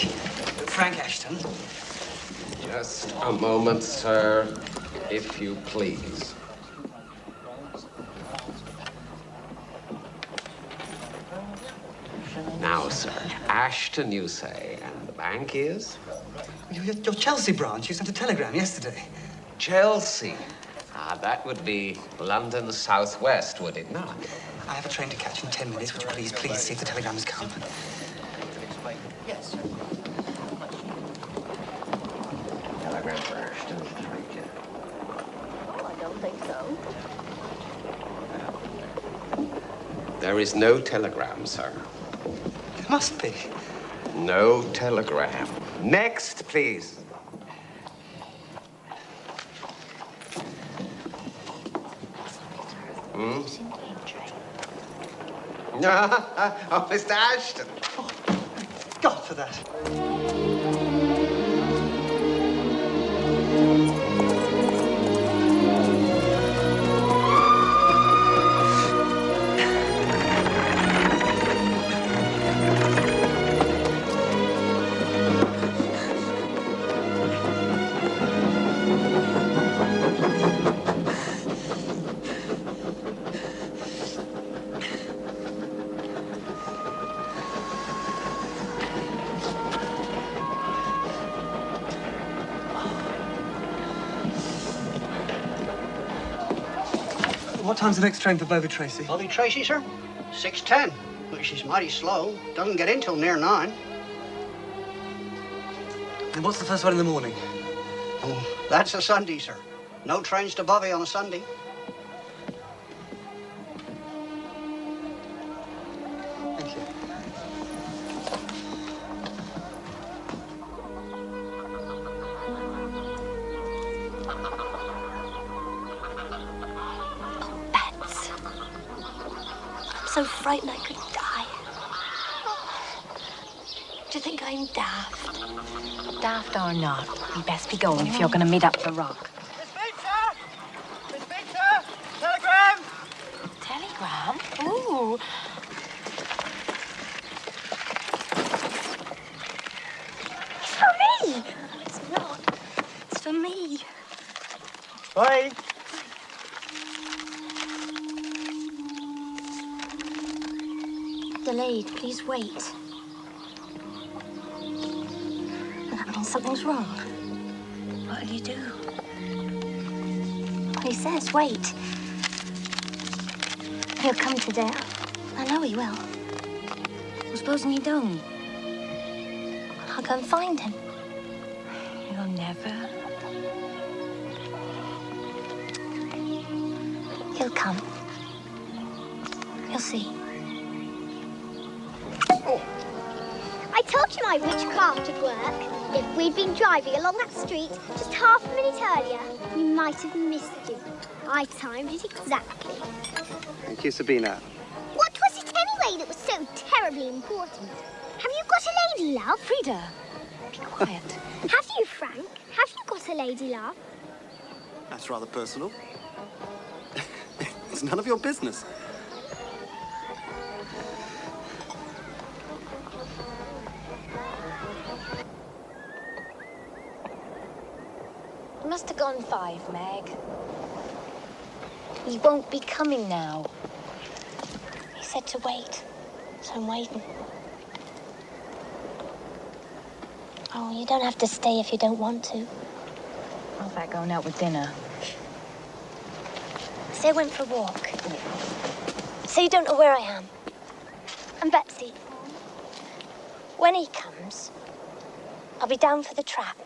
Frank Ashton. Just a moment, sir, if you please. Now, sir, Ashton, you say, and the bank is? Your Chelsea branch. You sent a telegram yesterday. Chelsea. Ah, that would be London southwest, would it not? I have a train to catch in 10 minutes. Would you please see if the telegram has come? Yes. Telegram for Ashton. I don't think so. There is no telegram, sir. There must be. No telegram. Next, please. Hmm? Oh, Mr. Ashton. Oh, God for that. What time's the next train for Bovey Tracy? Bovey Tracy, sir? 6:10, which is mighty slow. Doesn't get in till near 9. And what's the first one in the morning? Oh, that's a Sunday, sir. No trains to Bovey on a Sunday. Thank you. So frightened I could die. Do you think I'm daft? Daft or not, you best be going if you're going to meet up the rock. Miss Pizza! Miss Pizza! Telegram! Telegram? Ooh. do. It's for me. It's not. It's for me. Bye. Delayed, please wait. That means something's wrong. What'll you do? He says wait. He'll come today. I know he will. Well, supposing you don't? I'll go and find him. You'll never. He'll come. You'll see. I told you my witchcraft would work. If we'd been driving along that street just half a minute earlier, we might have missed you. I timed it exactly. Thank you, Sabina. What was it anyway that was so terribly important? Have you got a lady love? Frida, be quiet. Have you, Frank? Have you got a lady love? That's rather personal. It's none of your business. He must have gone 5, Meg. He won't be coming now. He said to wait, so I'm waiting. Oh, you don't have to stay if you don't want to. How about going out with dinner? Say I went for a walk. Say you don't know where I am. And Betsy, when he comes, I'll be down for the trap.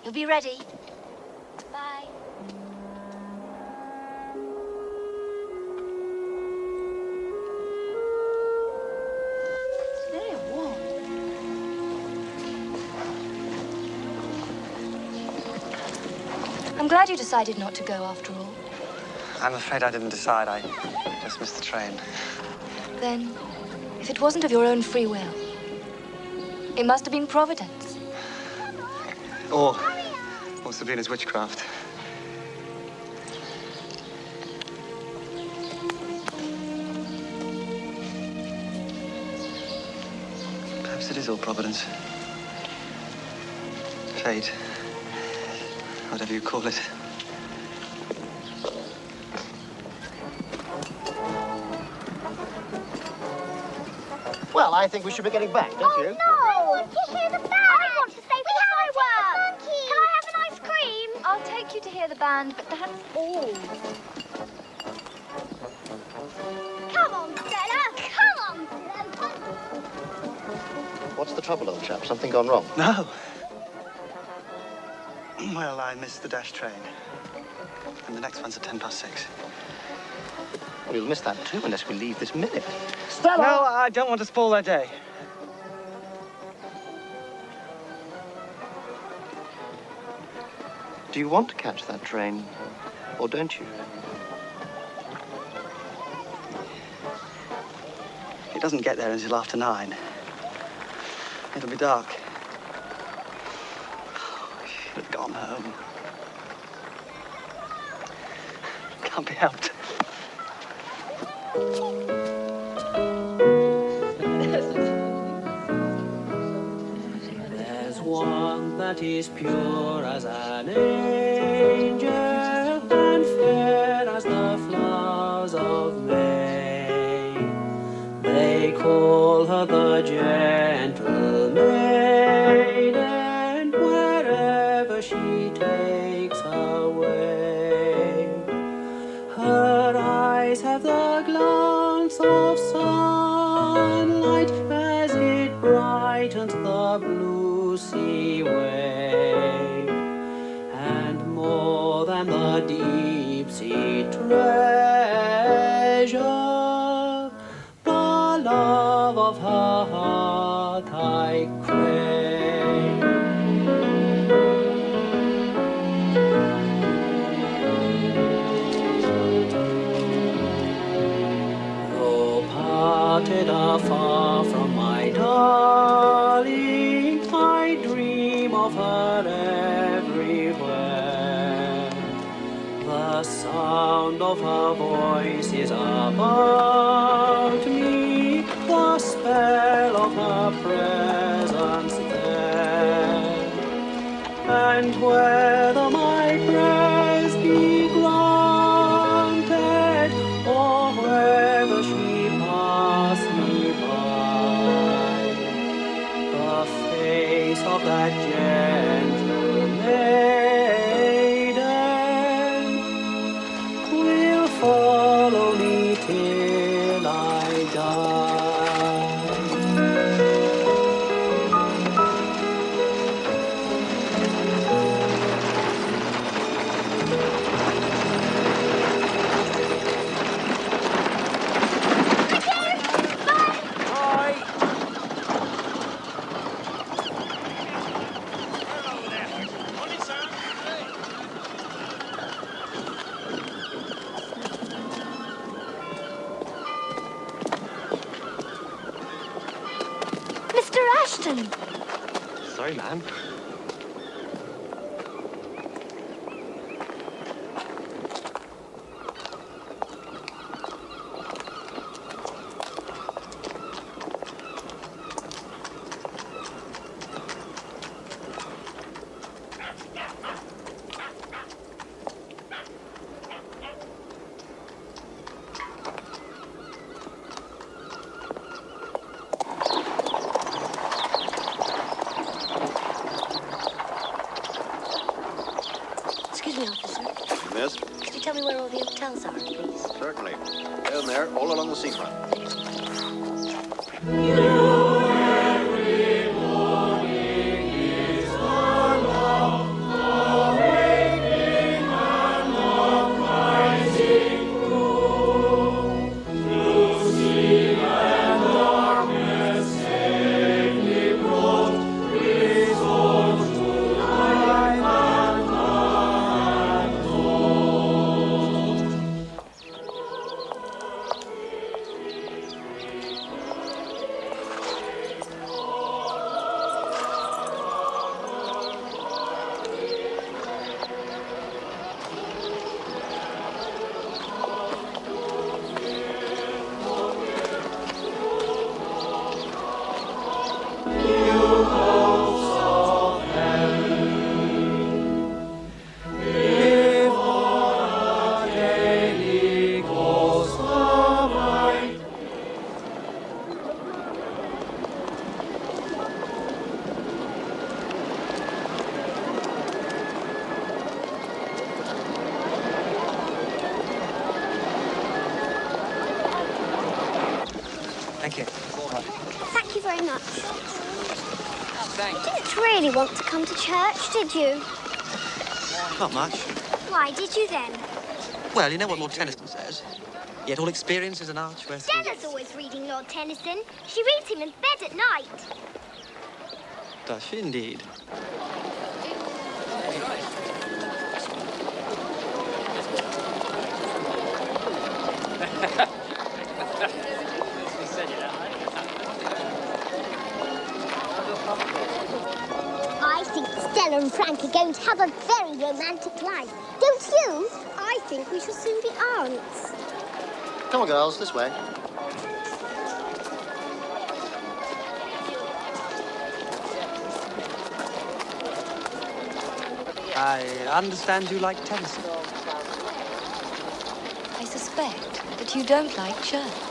You'll be ready. Bye. There, what? I'm glad you decided not to go after all. I'm afraid I didn't decide. I just missed the train. Then, if it wasn't of your own free will, it must have been Providence. Or Sabina's witchcraft. Perhaps it is all Providence. Fate. Whatever you call it. Well, I think we should be getting back, don't you? No! I want to hear the band! I want to stay for the fireworks! Can I have an ice cream? I'll take you to hear the band, but that's all. Come on, Stella! Come on, Stella! What's the trouble, old chap? Something gone wrong? No. Well, I missed the dash train. And the next one's at 6:10. Well, you'll miss that too unless we leave this minute. Stella! No, I don't want to spoil their day. Do you want to catch that train, or don't you? It doesn't get there until after 9. It'll be dark. I should have gone home. Can't be helped. There's one that is pure as an angel and fair as the flowers of May. They call her the gentle maiden wherever she takes her way. Her eyes have the glance of sunlight as it brightens the blue sea wave, and more than the deep sea treasure, the love of her heart I crave. Though parted afar from my darling, I dream of her everywhere. The The sound of her voice is about me, the spell of her presence there. And whether my prayers be granted, or whether she pass me by, the face of that gentle maiden will follow me till I die. Mr. Ashton! Sorry, ma'am. Excuse me, officer. Miss? Could you tell me where all the hotels are, please? Certainly. Down there, all along the seafront. Thank you. Thank you very much. Thanks. You didn't really want to come to church, did you? Not much. Why did you then? Well, you know what Lord Tennyson says. Yet all experience is an arch where... Stella's always reading Lord Tennyson. She reads him in bed at night. Does she indeed? I think Stella and Frank are going to have a very romantic life. Don't you? I think we shall soon be aunts. Come on, girls, this way. I understand you like Tennyson. I suspect that you don't like church.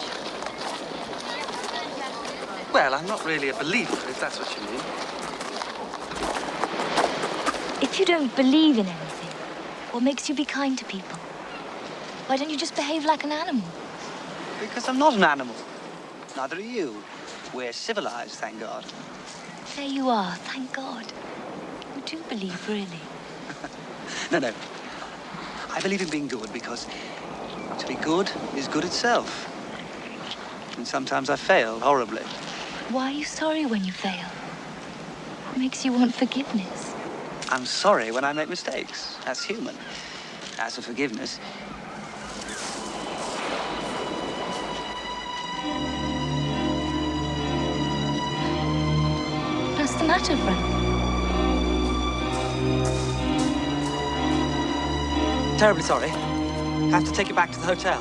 Well, I'm not really a believer, if that's what you mean. If you don't believe in anything, what makes you be kind to people? Why don't you just behave like an animal? Because I'm not an animal. Neither are you. We're civilized, thank God. There you are, thank God. You do believe, really. No. I believe in being good because to be good is good itself. And sometimes I fail horribly. Why are you sorry when you fail? What makes you want forgiveness? I'm sorry when I make mistakes. That's human. As for forgiveness... What's the matter, Frank? Terribly sorry. Have to take you back to the hotel.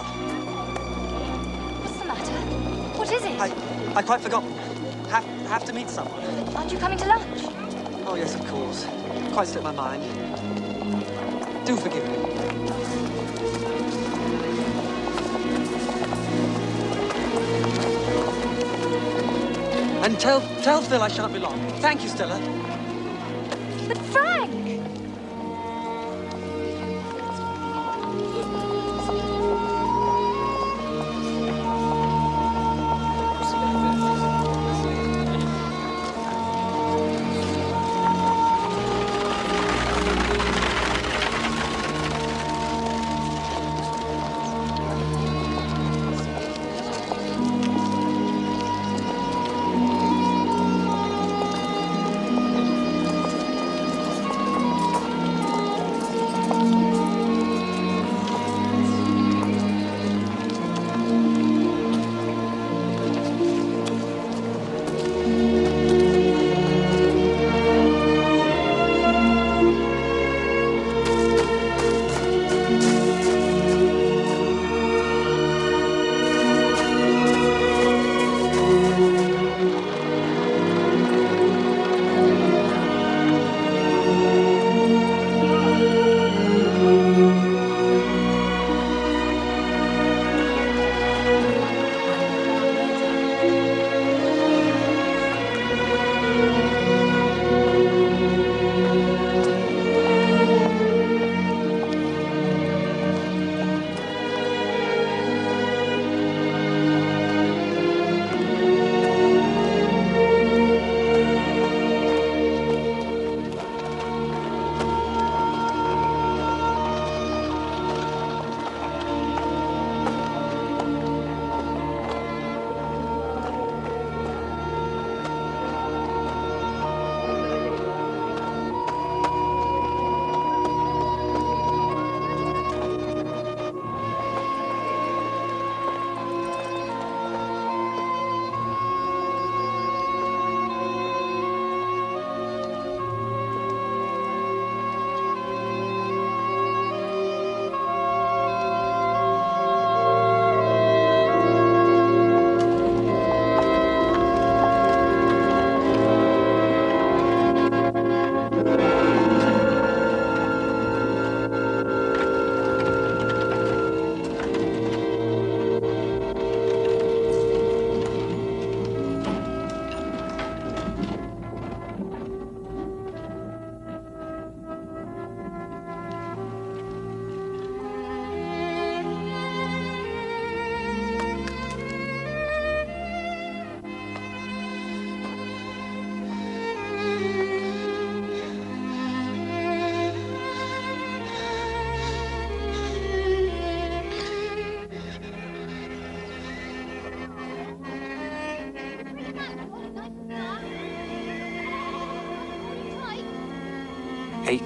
What's the matter? What is it? I quite forgot. Have to meet someone. Aren't you coming to lunch? Oh, yes, of course. Quite slipped my mind. Do forgive me. And tell Phil I shan't be long. Thank you, Stella. But Frank!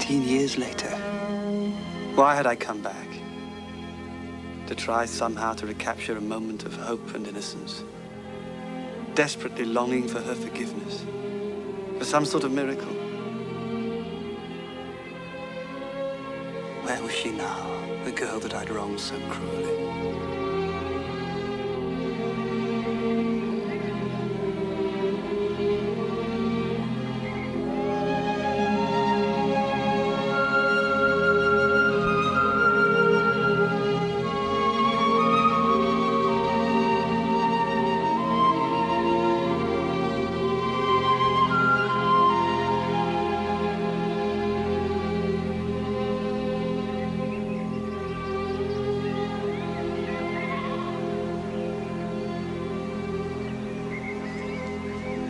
Years later, why had I come back? To try somehow to recapture a moment of hope and innocence, desperately longing for her forgiveness, for some sort of miracle. Where was she now, the girl that I'd wronged so cruelly?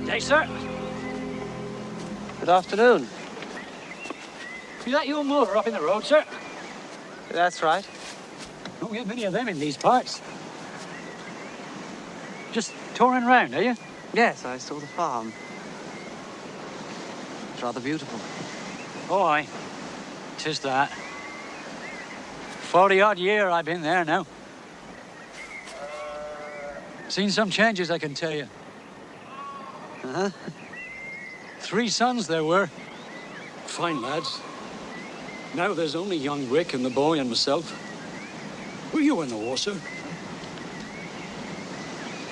Hey, sir. Good afternoon. Is that your motor up in the road, sir? That's right. Don't get many of them in these parts. Just touring around, are you? Yes, I saw the farm. It's rather beautiful. Oh, aye. 'Tis that. 40-odd year I've been there now. Seen some changes, I can tell you. Uh-huh. 3 sons there were. Fine lads. Now there's only young Rick and the boy and myself. Were you in the war, sir?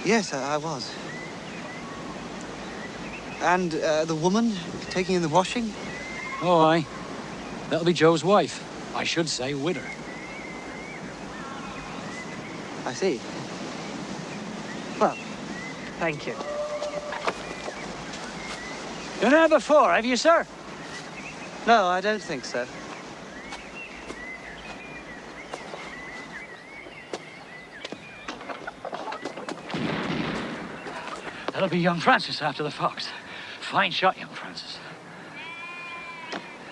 Yes, I was. And the woman taking in the washing? Oh, aye. That'll be Joe's wife. I should say widow. I see. Well, thank you. Been there before, have you, sir? No, I don't think so. That'll be young Francis after the fox. Fine shot, young Francis.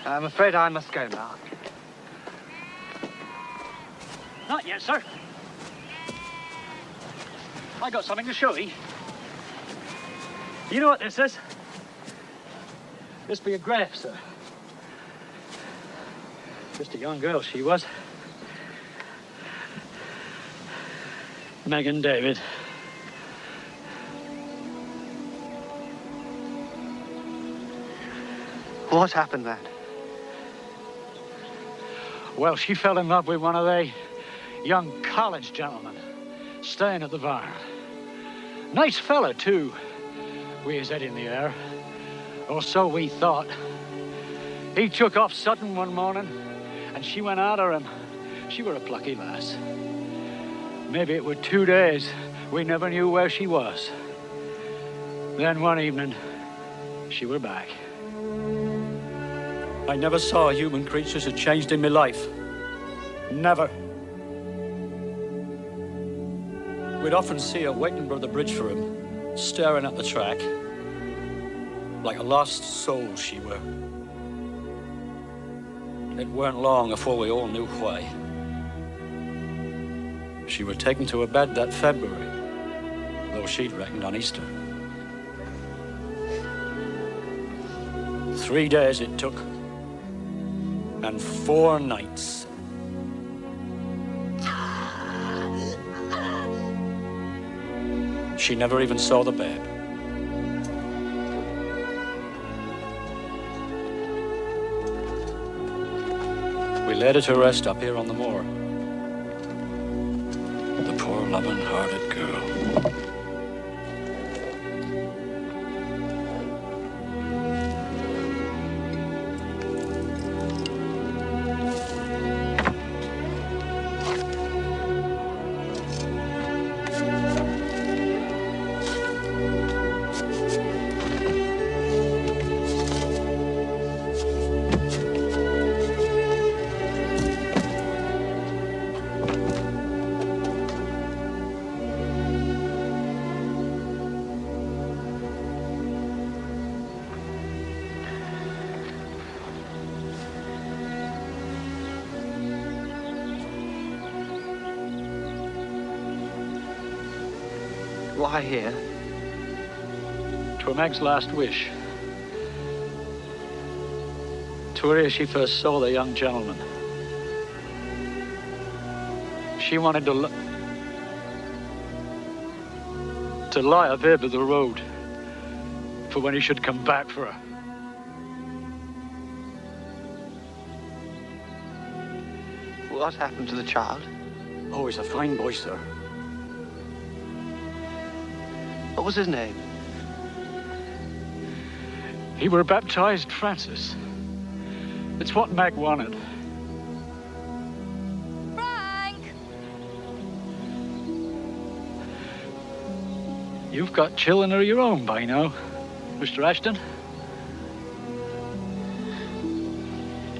I'm afraid I must go now. Not yet, sir. I got something to show you. You know what this is? This be a grave, sir. Just a young girl she was. Megan David. What happened then? Well, she fell in love with one of the young college gentlemen staying at the barn. Nice fella, too, with his head in the air. Or so we thought. He took off sudden one morning, and she went after him. She were a plucky lass. Maybe it were 2 days. We never knew where she was. Then one evening, she were back. I never saw a human creature so changed in my life. Never. We'd often see her waiting by the bridge for him, staring at the track. Like a lost soul she were. It weren't long before we all knew why. She were taken to her bed that February, though she'd reckoned on Easter. 3 days it took, and 4 nights. She never even saw the babe. We laid her to rest up here on the moor. The poor, loving-hearted girl. Why here? 'Twere Meg's last wish. 'Twere here she first saw the young gentleman. She wanted to lie a bit of the road for when he should come back for her. What happened to the child? Oh, he's a fine boy, sir. What was his name? He were baptized Francis. It's what Meg wanted. Frank! You've got children of your own by now, Mr. Ashton.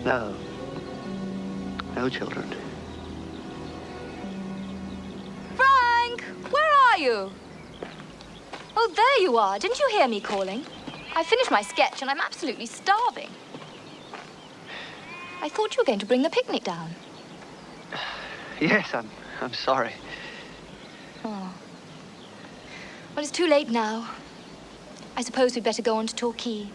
No. No children. Frank! Where are you? Oh, there you are. Didn't you hear me calling? I finished my sketch and I'm absolutely starving. I thought you were going to bring the picnic down. Yes, I'm sorry. Oh. Well, it's too late now. I suppose we'd better go on to Torquay.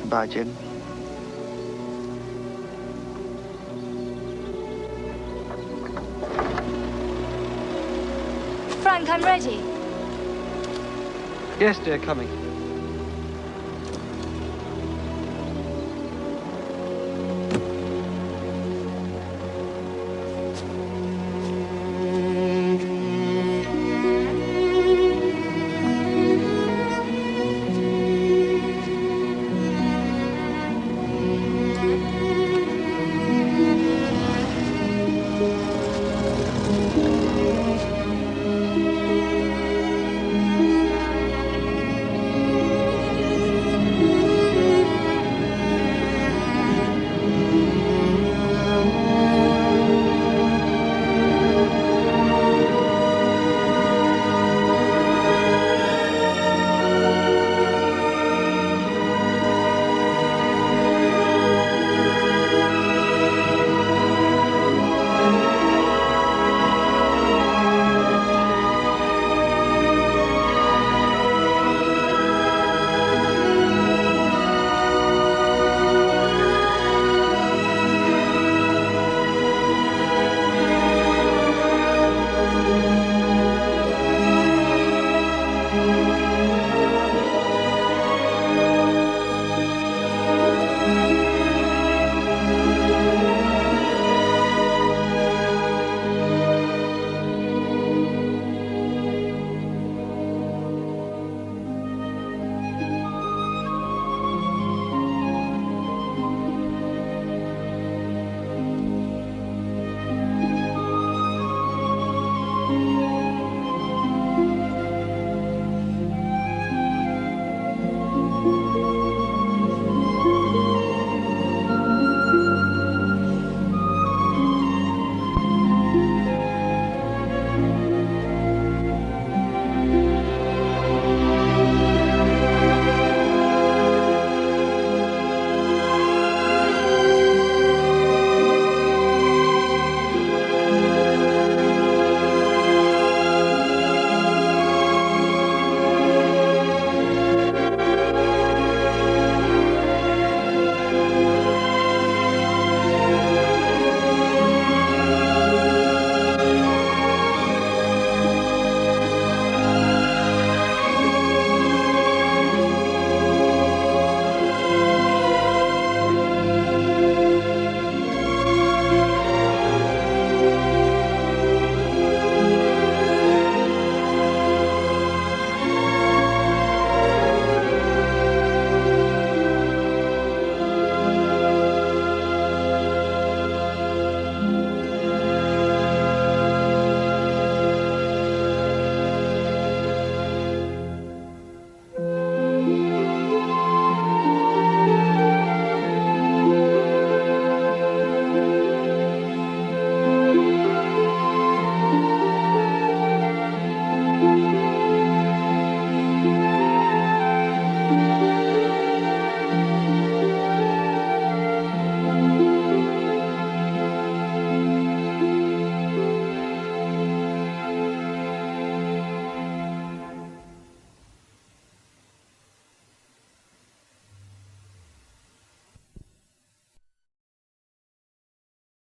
Bye, Jim. Frank, I'm ready. Yes, dear, coming.